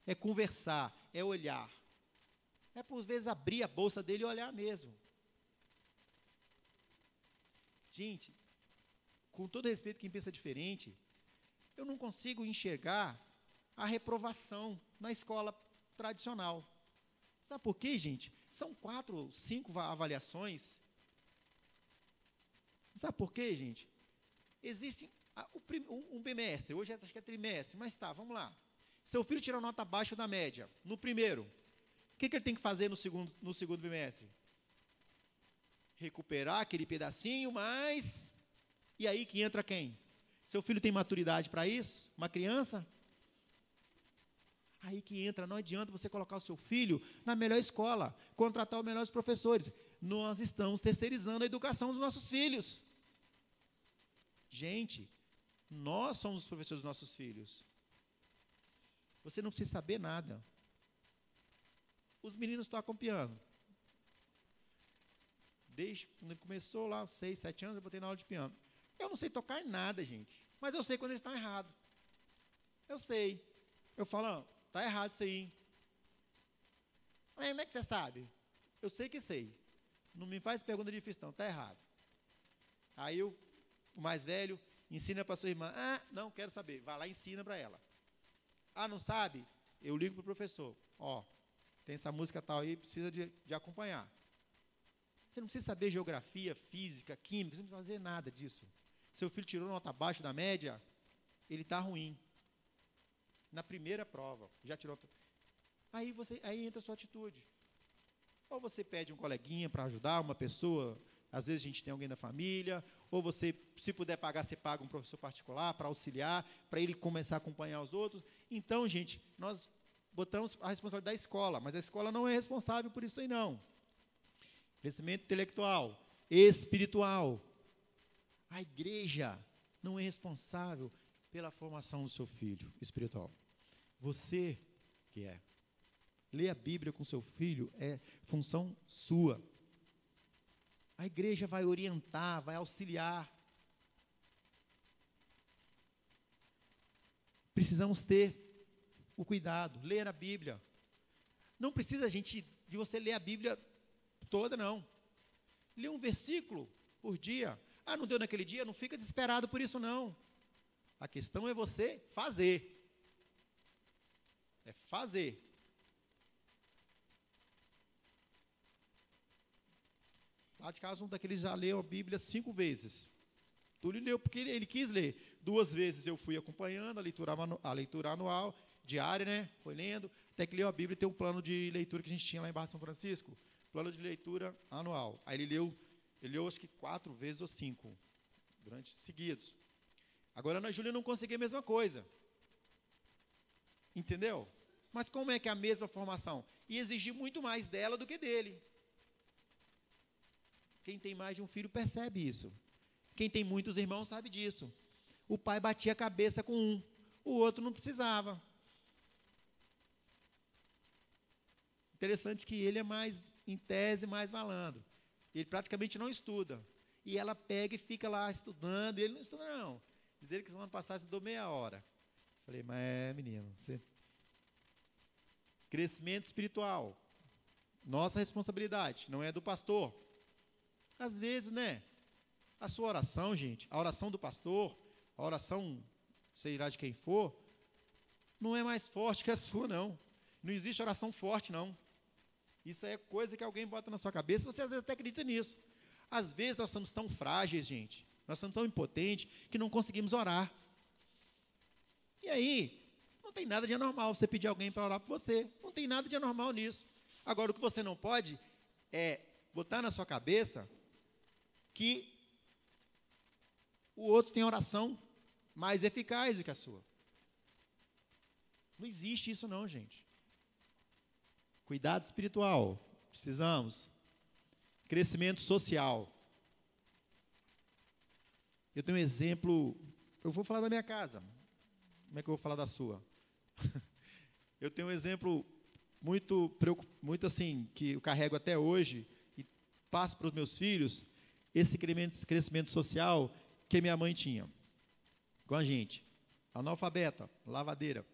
A: é conversar, é olhar. É, por vezes, abrir a bolsa dele e olhar mesmo. Gente, com todo respeito a quem pensa diferente, eu não consigo enxergar a reprovação na escola tradicional. Sabe por quê, gente? São 4 ou 5 avaliações. Sabe por quê, gente? Existe um bimestre, hoje acho que é trimestre, mas tá, vamos lá. Seu filho tirou nota abaixo da média, no primeiro. O que ele tem que fazer no segundo bimestre? Recuperar aquele pedacinho, mas... E aí que entra quem? Seu filho tem maturidade para isso? Uma criança? Aí que entra, não adianta você colocar o seu filho na melhor escola, contratar os melhores professores. Nós estamos terceirizando a educação dos nossos filhos. Gente, nós somos os professores dos nossos filhos. Você não precisa saber nada. Os meninos tocam piano. Desde quando ele começou lá, 6, 7 anos, eu botei na aula de piano. Eu não sei tocar nada, gente. Mas eu sei quando eles estão errados. Eu sei. Eu falo, está errado isso aí. Mas como é que você sabe? Eu sei que sei. Não me faz pergunta difícil, não. Está errado. Aí o mais velho ensina para sua irmã. Ah, não, quero saber. Vai lá e ensina para ela. Ah, não sabe? Eu ligo para o professor. Ó, tem essa música tal aí, precisa de acompanhar. Você não precisa saber geografia, física, química, você não precisa fazer nada disso. Seu filho tirou nota abaixo da média, ele está ruim. Na primeira prova, já tirou. Aí entra a sua atitude. Ou você pede um coleguinha para ajudar, uma pessoa, às vezes a gente tem alguém da família, ou você, se puder pagar, você paga um professor particular para auxiliar, para ele começar a acompanhar os outros. Então, gente, nós botamos a responsabilidade da escola, mas a escola não é responsável por isso aí, não. Crescimento intelectual, espiritual. A igreja não é responsável pela formação do seu filho espiritual. Você que é. Ler a Bíblia com seu filho é função sua. A igreja vai orientar, vai auxiliar. Precisamos ter o cuidado, ler a Bíblia. Não precisa, gente, de você ler a Bíblia toda, não. Lê um versículo por dia. Ah, não deu naquele dia? Não fica desesperado por isso, não. A questão é você fazer. É fazer. Lá de casa, um daqueles já leu a Bíblia 5 vezes. Túlio leu porque ele quis ler. 2 vezes eu fui acompanhando a leitura anual, diária, né? Foi lendo, até que leu a Bíblia e tem um plano de leitura que a gente tinha lá em Barra de São Francisco. Plano de leitura anual. Aí ele leu acho que 4 vezes ou 5, durante seguidos. Agora, Ana Júlia não conseguia a mesma coisa. Entendeu? Mas como é que é a mesma formação? E exigir muito mais dela do que dele. Quem tem mais de um filho percebe isso. Quem tem muitos irmãos sabe disso. O pai batia a cabeça com um, o outro não precisava. Interessante que ele é mais, em tese, mais malandro. Ele praticamente não estuda. E ela pega e fica lá estudando, e ele não estuda, não. Diz ele que semana passada estudou meia hora. Falei, mas menino, você... Crescimento espiritual. Nossa responsabilidade, não é do pastor. Às vezes, né? A sua oração, gente, a oração do pastor, a oração, sei lá de quem for, não é mais forte que a sua, não. Não existe oração forte, não. Isso é coisa que alguém bota na sua cabeça, você às vezes até acredita nisso. Às vezes nós somos tão frágeis, gente, nós somos tão impotentes, que não conseguimos orar. E aí, não tem nada de anormal você pedir alguém para orar por você. Não tem nada de anormal nisso. Agora, o que você não pode é botar na sua cabeça que o outro tem oração mais eficaz do que a sua. Não existe isso não, gente. Cuidado espiritual, precisamos. Crescimento social. Eu tenho um exemplo, eu vou falar da minha casa. Como é que eu vou falar da sua? Eu tenho um exemplo muito assim, que eu carrego até hoje e passo para os meus filhos, esse crescimento social que minha mãe tinha com a gente. Analfabeta, lavadeira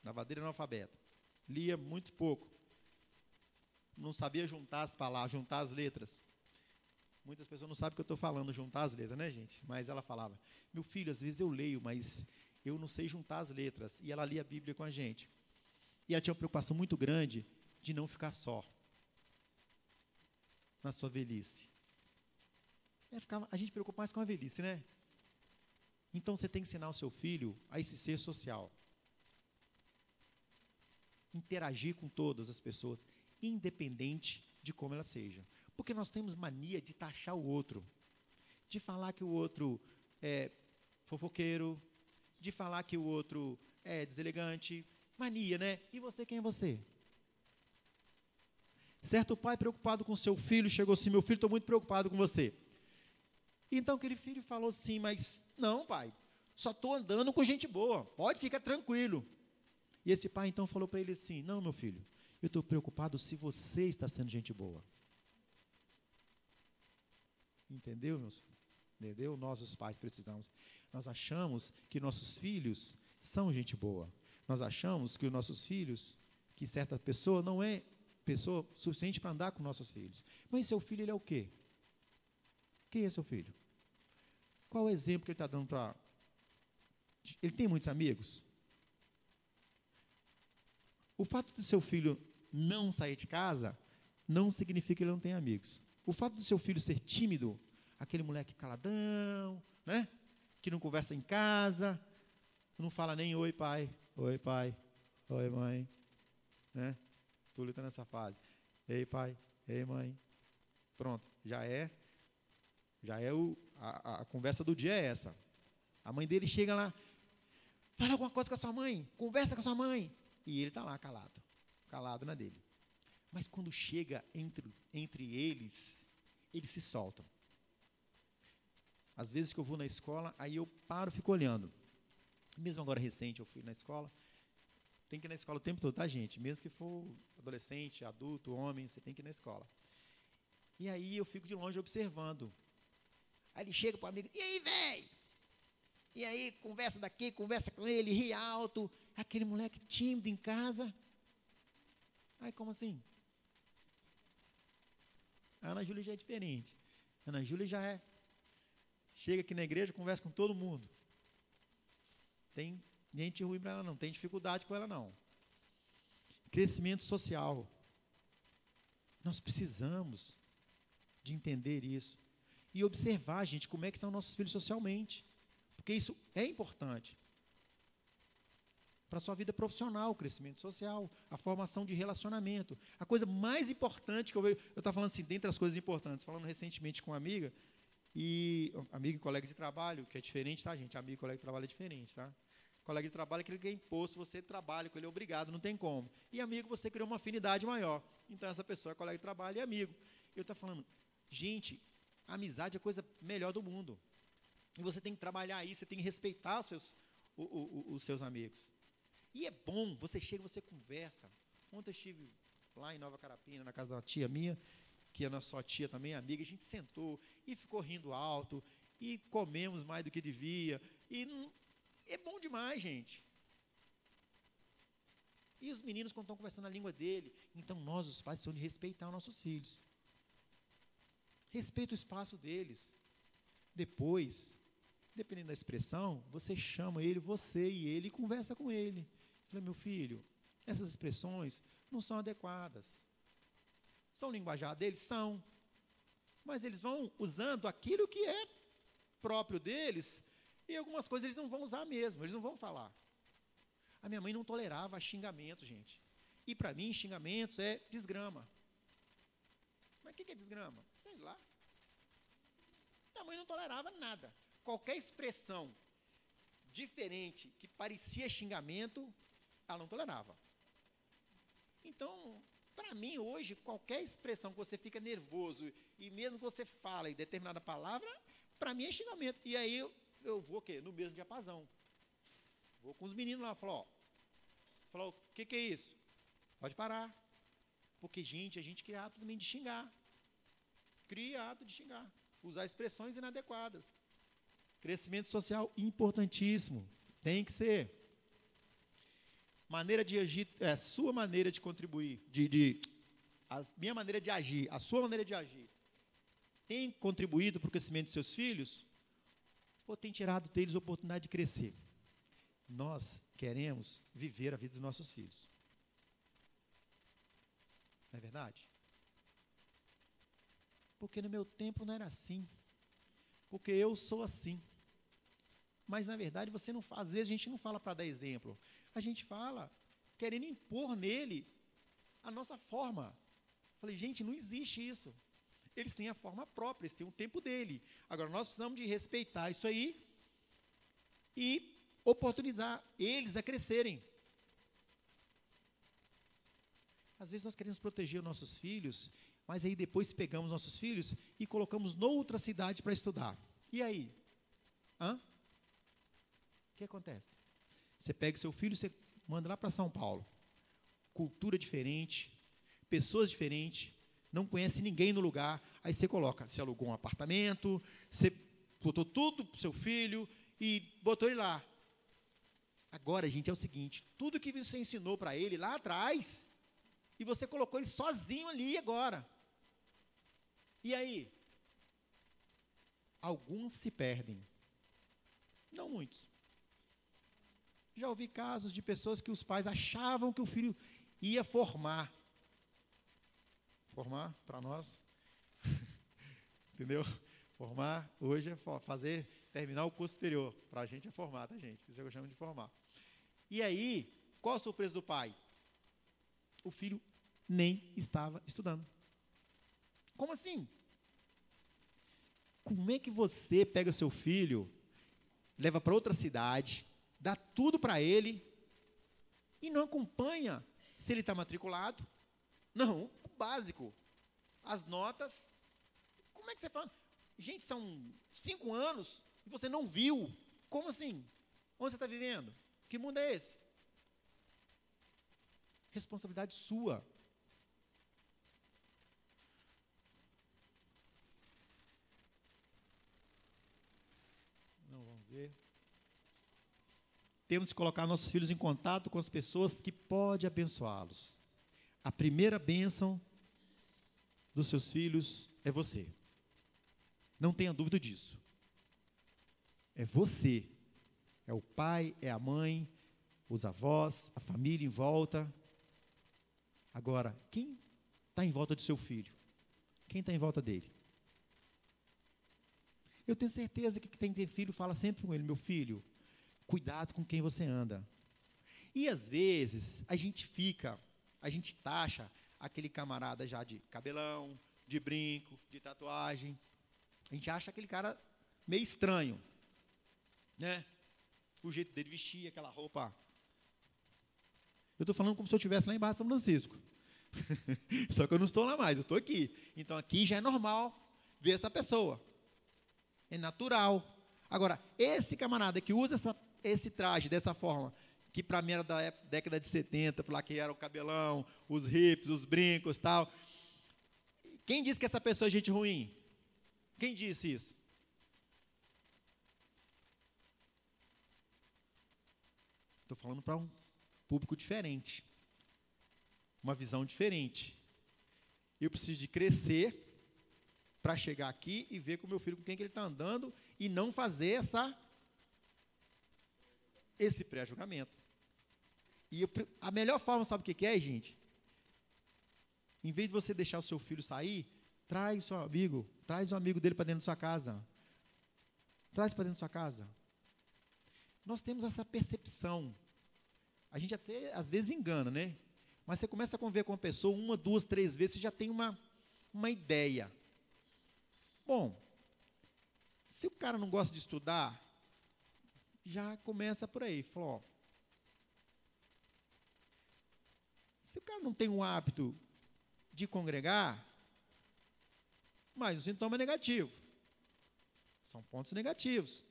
A: analfabeta. Lia muito pouco. Não sabia juntar as palavras, juntar as letras. Muitas pessoas não sabem o que eu estou falando, juntar as letras, né, gente? Mas ela falava, meu filho, às vezes eu leio, mas eu não sei juntar as letras. E ela lia a Bíblia com a gente. E ela tinha uma preocupação muito grande de não ficar só na sua velhice. A gente preocupa mais com a velhice, né? Então você tem que ensinar o seu filho a esse ser social. Interagir com todas as pessoas, independente de como ela seja. Porque nós temos mania de taxar o outro, de falar que o outro é fofoqueiro, de falar que o outro é deselegante, mania, né? E você, quem é você? Certo pai preocupado com seu filho, chegou assim, meu filho, estou muito preocupado com você. Então aquele filho falou assim, mas não, pai, só estou andando com gente boa, pode ficar tranquilo. E esse pai então falou para ele assim, não, meu filho, eu estou preocupado se você está sendo gente boa. Entendeu, meus filhos? Entendeu? Nós, os pais, precisamos. Nós achamos que nossos filhos são gente boa. Nós achamos que os nossos filhos, que certa pessoa não é pessoa suficiente para andar com nossos filhos. Mas seu filho, ele é o quê? Quem é seu filho? Qual o exemplo que ele está dando para... Ele tem muitos amigos? O fato do seu filho não sair de casa não significa que ele não tem amigos. O fato do seu filho ser tímido, aquele moleque caladão, né? Que não conversa em casa, não fala nem oi pai, oi mãe, né? Túlio está nessa fase. Ei pai, ei mãe. Pronto, já é a conversa do dia é essa. A mãe dele chega lá, fala alguma coisa com a sua mãe, conversa com a sua mãe. E ele está lá calado na dele. Mas quando chega entre eles se soltam. Às vezes que eu vou na escola, aí eu paro, fico olhando. Mesmo agora recente, eu fui na escola. Tem que ir na escola o tempo todo, tá, gente? Mesmo que for adolescente, adulto, homem, você tem que ir na escola. E aí eu fico de longe observando. Aí ele chega para o amigo, e aí, velho? E aí, conversa daqui, conversa com ele, ri alto. Aquele moleque tímido em casa. Aí, como assim? A Ana Júlia já é diferente. A Ana Júlia já é. Chega aqui na igreja, conversa com todo mundo. Tem gente ruim para ela não, tem dificuldade com ela não. Crescimento social. Nós precisamos de entender isso. E observar, gente, como é que são nossos filhos socialmente. Porque isso é importante. Para a sua vida profissional, o crescimento social, a formação de relacionamento. A coisa mais importante que eu vejo, eu estava falando assim, dentre as coisas importantes, falando recentemente com uma amiga, amiga e colega de trabalho, que é diferente, tá, gente? Amigo e colega de trabalho é diferente, tá? Colega de trabalho é aquele que é imposto, você trabalha com ele, é obrigado, não tem como. E amigo, você criou uma afinidade maior. Então, essa pessoa é colega de trabalho e amigo. Eu estou falando, gente, a amizade é a coisa melhor do mundo. E você tem que trabalhar isso, você tem que respeitar os seus amigos. E é bom, você chega, você conversa. Ontem eu estive lá em Nova Carapina, na casa da tia minha, que é nossa tia também, amiga, a gente sentou e ficou rindo alto, e comemos mais do que devia, é bom demais, gente. E os meninos, quando estão conversando a língua dele, então nós, os pais, precisamos de respeitar os nossos filhos. Respeita o espaço deles. Depois, dependendo da expressão, você chama ele, você e ele, e conversa com ele. Fala, meu filho, essas expressões não são adequadas. São linguajar deles? São. Mas eles vão usando aquilo que é próprio deles, e algumas coisas eles não vão usar mesmo, eles não vão falar. A minha mãe não tolerava xingamento, gente. E para mim, xingamentos é desgrama. Mas o que é desgrama? Sei lá. Minha mãe não tolerava nada. Qualquer expressão diferente que parecia xingamento, ela não tolerava. Então, para mim, hoje, qualquer expressão que você fica nervoso, e mesmo que você fala em determinada palavra, para mim é xingamento. E aí eu vou o quê? No mesmo diapasão. Vou com os meninos lá, falo, o que é isso? Pode parar. Porque, gente, a gente cria hábito também de xingar. Cria hábito de xingar. Usar expressões inadequadas. Crescimento social importantíssimo. Tem que ser. Maneira de agir, sua maneira de contribuir, a minha maneira de agir, a sua maneira de agir, tem contribuído para o crescimento de seus filhos? Ou tem tirado deles a oportunidade de crescer? Nós queremos viver a vida dos nossos filhos. Não é verdade? Porque no meu tempo não era assim. Porque eu sou assim. Mas, na verdade, você não às vezes a gente não fala para dar exemplo. A gente fala querendo impor nele a nossa forma. Falei, gente, não existe isso. Eles têm a forma própria, eles têm o tempo dele. Agora, nós precisamos de respeitar isso aí e oportunizar eles a crescerem. Às vezes nós queremos proteger os nossos filhos, mas aí depois pegamos nossos filhos e colocamos noutra cidade para estudar. E aí? O que acontece? Você pega seu filho, você manda lá para São Paulo. Cultura diferente, pessoas diferentes, não conhece ninguém no lugar. Aí você coloca, você alugou um apartamento, você botou tudo para o seu filho e botou ele lá. Agora, gente, é o seguinte, tudo que você ensinou para ele lá atrás, e você colocou ele sozinho ali agora. E aí? Alguns se perdem. Não muitos. Já ouvi casos de pessoas que os pais achavam que o filho ia formar. Formar, para nós, entendeu? Formar, hoje é terminar o curso superior. Para a gente é formar, tá, gente? Isso é o que eu chamo de formar. E aí, qual a surpresa do pai? O filho nem estava estudando. Como assim? Como é que você pega o seu filho, leva para outra cidade, dá tudo para ele, e não acompanha se ele está matriculado? Não, o básico. As notas. Como é que você fala? Gente, são 5 anos e você não viu. Como assim? Onde você está vivendo? Que mundo é esse? Responsabilidade sua. Não, vamos ver. Temos que colocar nossos filhos em contato com as pessoas que podem abençoá-los. A primeira bênção dos seus filhos é você. Não tenha dúvida disso. É você. É o pai, é a mãe, os avós, a família em volta. Agora, quem está em volta do seu filho? Quem está em volta dele? Eu tenho certeza que quem tem filho fala sempre com ele, meu filho, cuidado com quem você anda. E às vezes, a gente taxa aquele camarada já de cabelão, de brinco, de tatuagem. A gente acha aquele cara meio estranho, né? O jeito dele vestir, aquela roupa. Eu estou falando como se eu estivesse lá embaixo de São Francisco. Só que eu não estou lá mais, eu estou aqui. Então aqui já é normal ver essa pessoa. É natural. Agora, esse camarada que usa esse traje dessa forma, que para mim era da década de 70, para lá que era o cabelão, os hips, os brincos e tal. Quem disse que essa pessoa é gente ruim? Quem disse isso? Estou falando para um público diferente, uma visão diferente. Eu preciso de crescer para chegar aqui e ver com o meu filho com quem que ele está andando e não fazer esse pré-julgamento. E a melhor forma, sabe o que é, gente? Em vez de você deixar o seu filho sair, traz um amigo dele para dentro da sua casa. Traz para dentro da sua casa. Nós temos essa percepção. A gente até, às vezes, engana, né? Mas você começa a conviver com uma pessoa, 1, 2, 3 vezes, você já tem uma ideia. Bom, se o cara não gosta de estudar, já começa por aí. Falou, ó, se o cara não tem um hábito de congregar, mas o sintoma é negativo. São pontos negativos.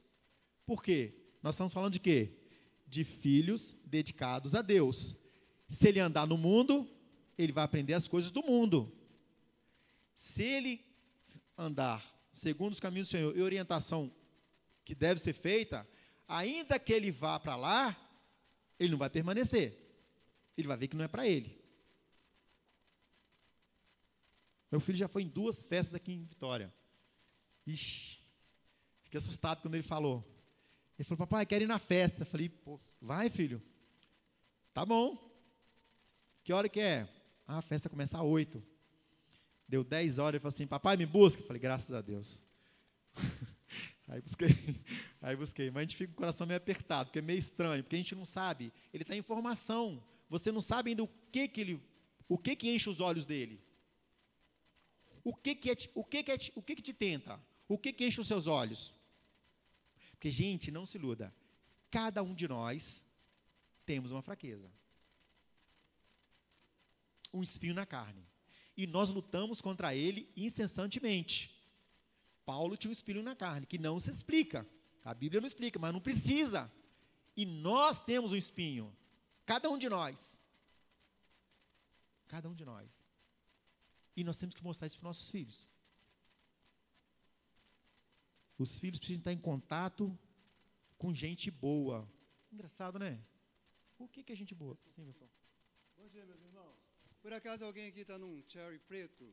A: Por quê? Nós estamos falando de quê? De filhos dedicados a Deus. Se ele andar no mundo, ele vai aprender as coisas do mundo. Se ele andar segundo os caminhos do Senhor e orientação que deve ser feita, ainda que ele vá para lá, ele não vai permanecer. Ele vai ver que não é para ele. Meu filho já foi em 2 festas aqui em Vitória. Ixi, fiquei assustado quando ele falou. Ele falou, papai, quero ir na festa. Eu falei, pô, vai, filho. Tá bom. Que hora que é? A festa começa às 8. Deu 10 horas, ele falou assim, papai, me busca. Eu falei, graças a Deus. Aí busquei. Mas a gente fica com o coração meio apertado, porque é meio estranho, porque a gente não sabe. Ele está em formação. Você não sabe ainda o que enche os olhos dele. O que te tenta? O que enche os seus olhos? Porque, gente, não se iluda. Cada um de nós temos uma fraqueza. um espinho na carne. E nós lutamos contra ele incessantemente. Paulo tinha um espinho na carne, que não se explica. A Bíblia não explica, mas não precisa. E nós temos um espinho. Cada um de nós. Cada um de nós. E nós temos que mostrar isso para os nossos filhos. Os filhos precisam estar em contato com gente boa. Engraçado, né? O que é gente boa? Sim, pessoal.
C: Bom dia, meus irmãos. Por acaso alguém aqui está num Cherry preto,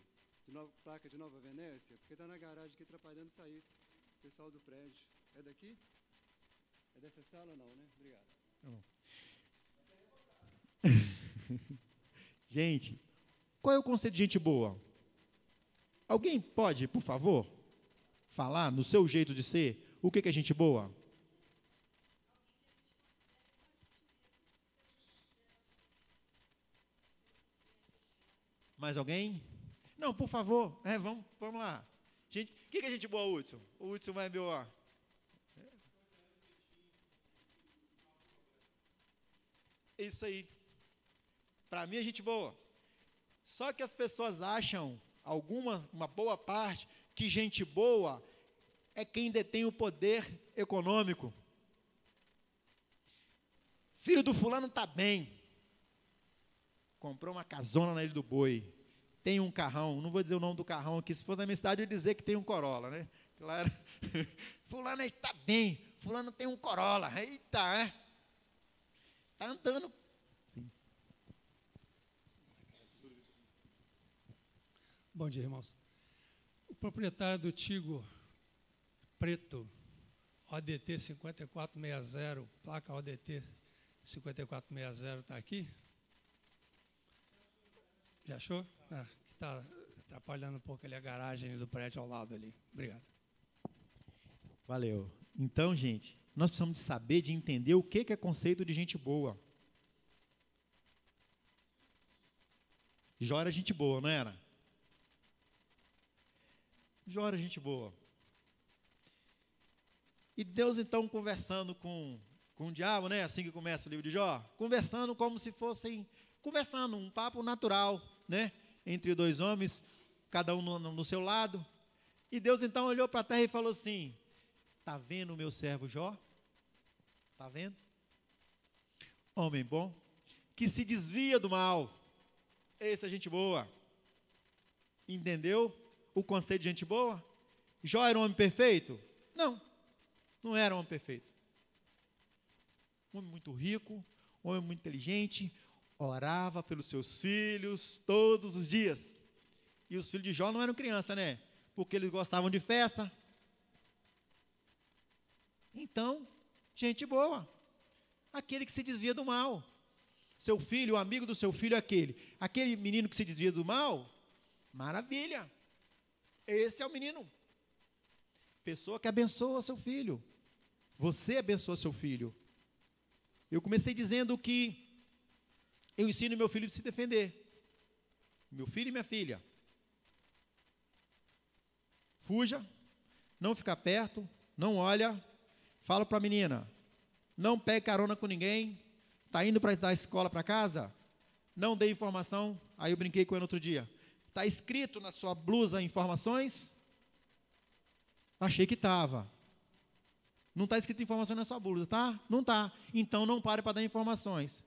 C: placa de Nova Venécia? Porque está na garagem aqui atrapalhando sair. O pessoal do prédio. É daqui? É dessa sala? Não, né? Obrigado.
A: Não. Gente, qual é o conceito de gente boa? Alguém pode, por favor, falar no seu jeito de ser o que é gente boa? Mais alguém? Não, por favor, vamos lá. Gente, o que é gente boa, Hudson? O Hudson vai ver, ó. Isso aí. Para mim é gente boa. Só que as pessoas acham, uma boa parte, que gente boa é quem detém o poder econômico. Filho do fulano está bem. Comprou uma casona na Ilha do Boi. Tem um carrão, não vou dizer o nome do carrão aqui, se for na minha cidade eu ia dizer que tem um Corolla, né? Claro. Fulano está bem, fulano tem um Corolla. Eita, é? Está andando. Sim.
D: Bom dia, irmãos. O proprietário do Tigo preto, ODT 5460, placa ODT 5460, está aqui? Já achou? Que está atrapalhando um pouco ali a garagem do prédio ao lado ali. Obrigado.
A: Valeu. Então, gente, nós precisamos de saber, de entender o que é conceito de gente boa. Jó era gente boa, não era? Jó era gente boa. E Deus, então, conversando com o diabo, né? Assim que começa o livro de Jó, conversando como se fossem, conversando, um papo natural, né? Entre dois homens, cada um no seu lado. E Deus, então, olhou para a terra e falou assim: está vendo o meu servo Jó? Está vendo? Homem bom, que se desvia do mal. Essa é gente boa. Entendeu o conceito de gente boa? Jó era um homem perfeito? Não, não era um homem perfeito. Um homem muito rico, um homem muito inteligente, orava pelos seus filhos todos os dias. E os filhos de Jó não eram crianças, né? Porque eles gostavam de festa. Então, gente boa. Aquele que se desvia do mal. Seu filho, o amigo do seu filho é aquele. Aquele menino que se desvia do mal, maravilha. Esse é o menino. Pessoa que abençoa seu filho. Você abençoa seu filho. Eu comecei dizendo que eu ensino meu filho a se defender. Meu filho e minha filha. Fuja, não fica perto, não olha. Fala para a menina, não pegue carona com ninguém. Está indo para da escola para casa? Não dê informação. Aí eu brinquei com ele outro dia. Está escrito na sua blusa informações? Achei que estava. Não está escrito informação na sua blusa, tá? Não está. Então não pare para dar informações.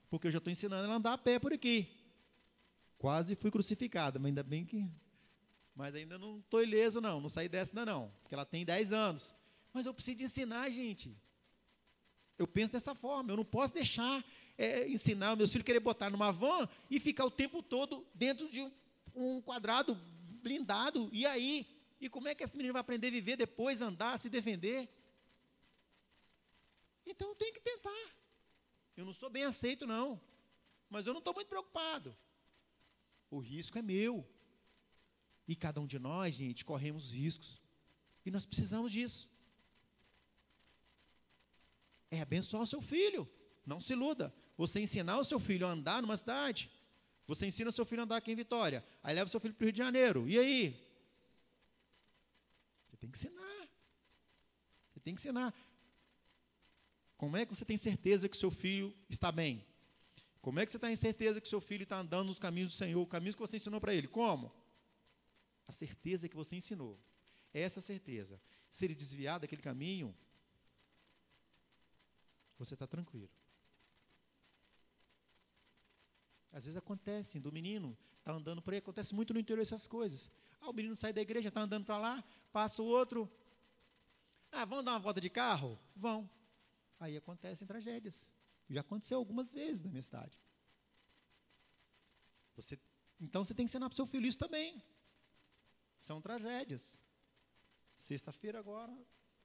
A: Porque eu já estou ensinando ela a andar a pé por aqui. Quase fui crucificada, mas ainda bem que... Mas ainda não estou ileso, não. Não saí dessa ainda não. Porque ela tem 10 anos. Mas eu preciso de ensinar, gente. Eu penso dessa forma. Eu não posso deixar ensinar o meu filho querer botar numa van e ficar o tempo todo dentro de um quadrado blindado. E aí? E como é que esse menino vai aprender a viver depois, andar, se defender? Então eu tenho que tentar. Eu não sou bem aceito, não. Mas eu não estou muito preocupado. O risco é meu. E cada um de nós, gente, corremos riscos. E nós precisamos disso. É abençoar o seu filho. Não se iluda. Você ensinar o seu filho a andar numa cidade. Você ensina o seu filho a andar aqui em Vitória. Aí leva o seu filho para o Rio de Janeiro. E aí? Você tem que ensinar. Você tem que ensinar. Como é que você tem certeza que o seu filho está bem? Como é que você está em certeza que seu filho está andando nos caminhos do Senhor, o caminho que você ensinou para ele? Como? A certeza que você ensinou. Essa certeza. Se ele desviar daquele caminho, você está tranquilo. Às vezes acontece do menino, está andando por aí, acontece muito no interior essas coisas. O menino sai da igreja, está andando para lá, passa o outro. Vamos dar uma volta de carro? Vão. Aí acontecem tragédias. Já aconteceu algumas vezes na minha cidade. Então você tem que ensinar para o seu filho isso também. São tragédias. Sexta-feira agora,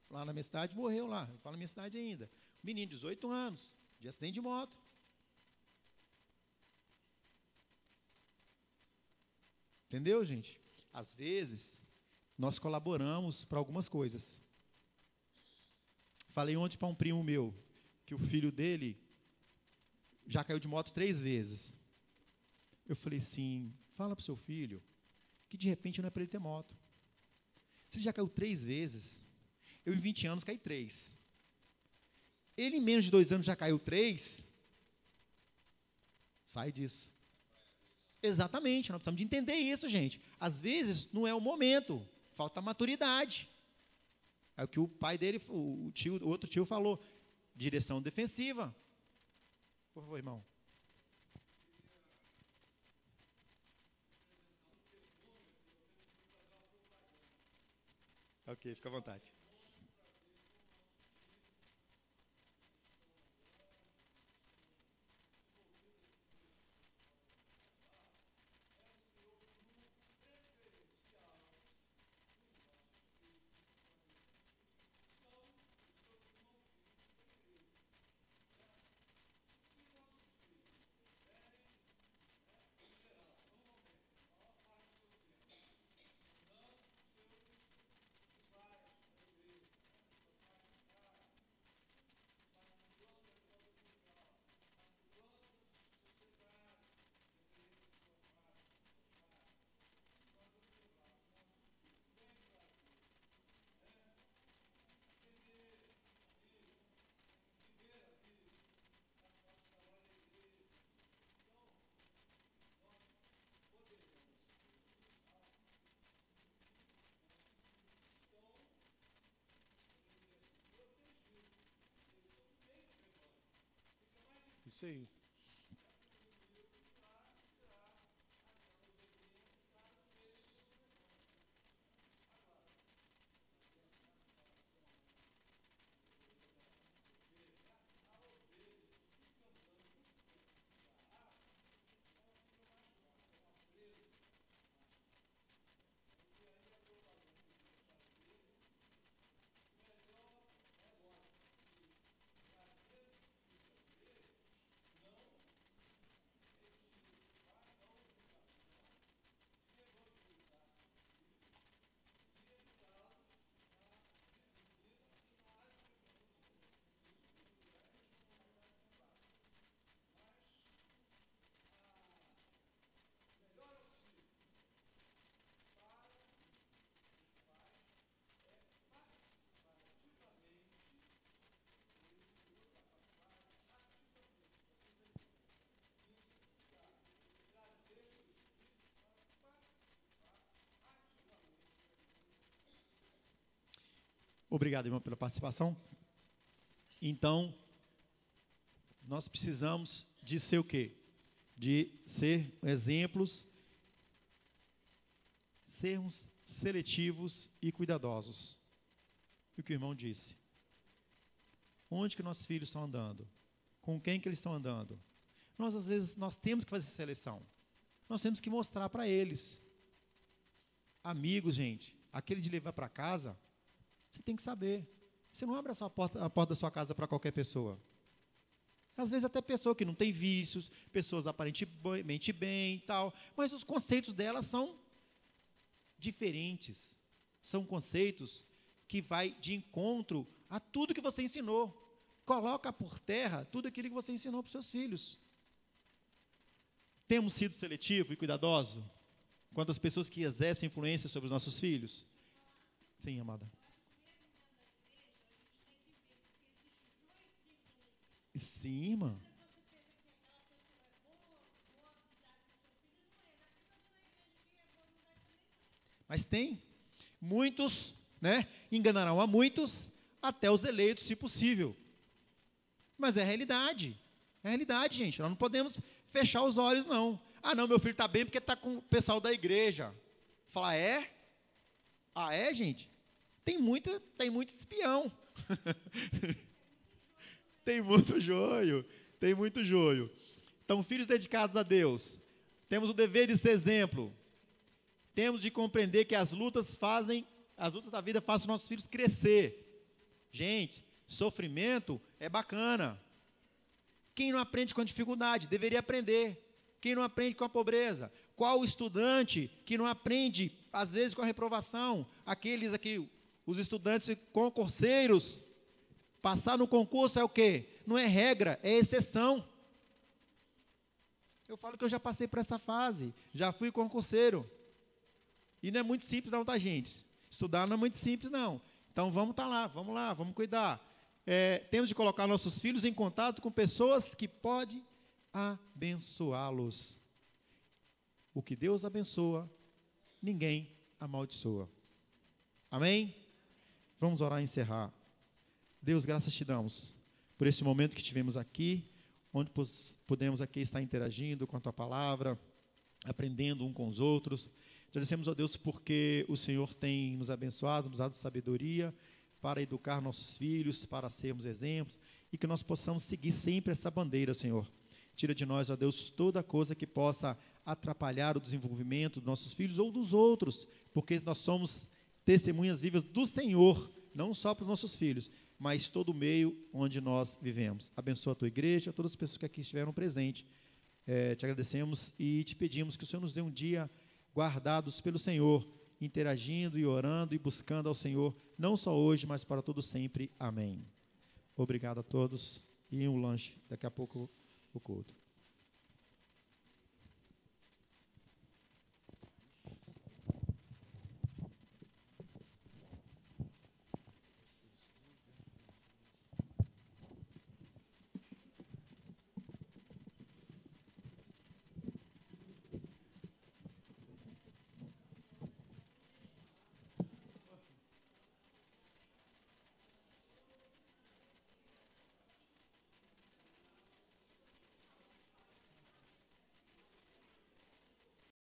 A: lá na minha cidade, morreu lá. Eu falo na minha cidade ainda. Menino de 18 anos, de acidente de moto. Entendeu, gente? Às vezes, nós colaboramos para algumas coisas. Falei ontem para um primo meu, que o filho dele já caiu de moto 3 vezes. Eu falei assim, fala para o seu filho que de repente não é para ele ter moto. Se ele já caiu 3 vezes, eu em 20 anos caí 3. Ele em menos de 2 anos já caiu 3, sai disso. Exatamente, nós precisamos de entender isso, gente. Às vezes não é o momento, falta maturidade. É o que o pai dele, o outro tio falou, direção defensiva. Por favor, irmão. Ok, fica à vontade. Isso aí. Obrigado, irmão, pela participação. Então, nós precisamos de ser o quê? De ser exemplos, sermos seletivos e cuidadosos. E o que o irmão disse. Onde que nossos filhos estão andando? Com quem que eles estão andando? Nós, às vezes, nós temos que fazer seleção. Nós temos que mostrar para eles. Amigos, gente, aquele de levar para casa, você tem que saber. Você não abre a porta da sua casa para qualquer pessoa. Às vezes até pessoa que não tem vícios, pessoas aparentemente bem e tal, mas os conceitos delas são diferentes. São conceitos que vai de encontro a tudo que você ensinou. Coloca por terra tudo aquilo que você ensinou para os seus filhos. Temos sido seletivo e cuidadoso quanto às pessoas que exercem influência sobre os nossos filhos? Sim, amada. Sim, irmã. Mas tem. Muitos, né, enganarão a muitos, até os eleitos, se possível. Mas é realidade. É realidade, gente. Nós não podemos fechar os olhos, não. Ah, não, meu filho está bem porque está com o pessoal da igreja. Falar, é? Ah, é, gente? Tem muito espião. Tem muito joio. Tem muito joio. Então, filhos dedicados a Deus, temos o dever de ser exemplo. Temos de compreender que as lutas da vida fazem os nossos filhos crescer. Gente, sofrimento é bacana. Quem não aprende com a dificuldade, deveria aprender. Quem não aprende com a pobreza? Qual o estudante que não aprende, às vezes, com a reprovação? Aqueles aqui, os estudantes concurseiros, passar no concurso é o quê? Não é regra, é exceção. Eu falo que eu já passei por essa fase, já fui concurseiro. E não é muito simples não, tá, gente? Estudar não é muito simples não. Então vamos lá, vamos cuidar. Temos de colocar nossos filhos em contato com pessoas que podem abençoá-los. O que Deus abençoa, ninguém amaldiçoa. Amém? Vamos orar e encerrar. Deus, graças te damos por esse momento que tivemos aqui, onde podemos aqui estar interagindo com a tua palavra, aprendendo um com os outros. Agradecemos a Deus porque o Senhor tem nos abençoado, nos dado sabedoria para educar nossos filhos, para sermos exemplos, e que nós possamos seguir sempre essa bandeira, Senhor. Tira de nós, ó Deus, toda coisa que possa atrapalhar o desenvolvimento dos nossos filhos ou dos outros, porque nós somos testemunhas vivas do Senhor, não só para os nossos filhos, mas todo o meio onde nós vivemos. Abençoa a tua igreja, todas as pessoas que aqui estiveram presentes. Te agradecemos e te pedimos que o Senhor nos dê um dia guardados pelo Senhor, interagindo e orando e buscando ao Senhor, não só hoje, mas para todo sempre. Amém. Obrigado a todos e um lanche, daqui a pouco o culto.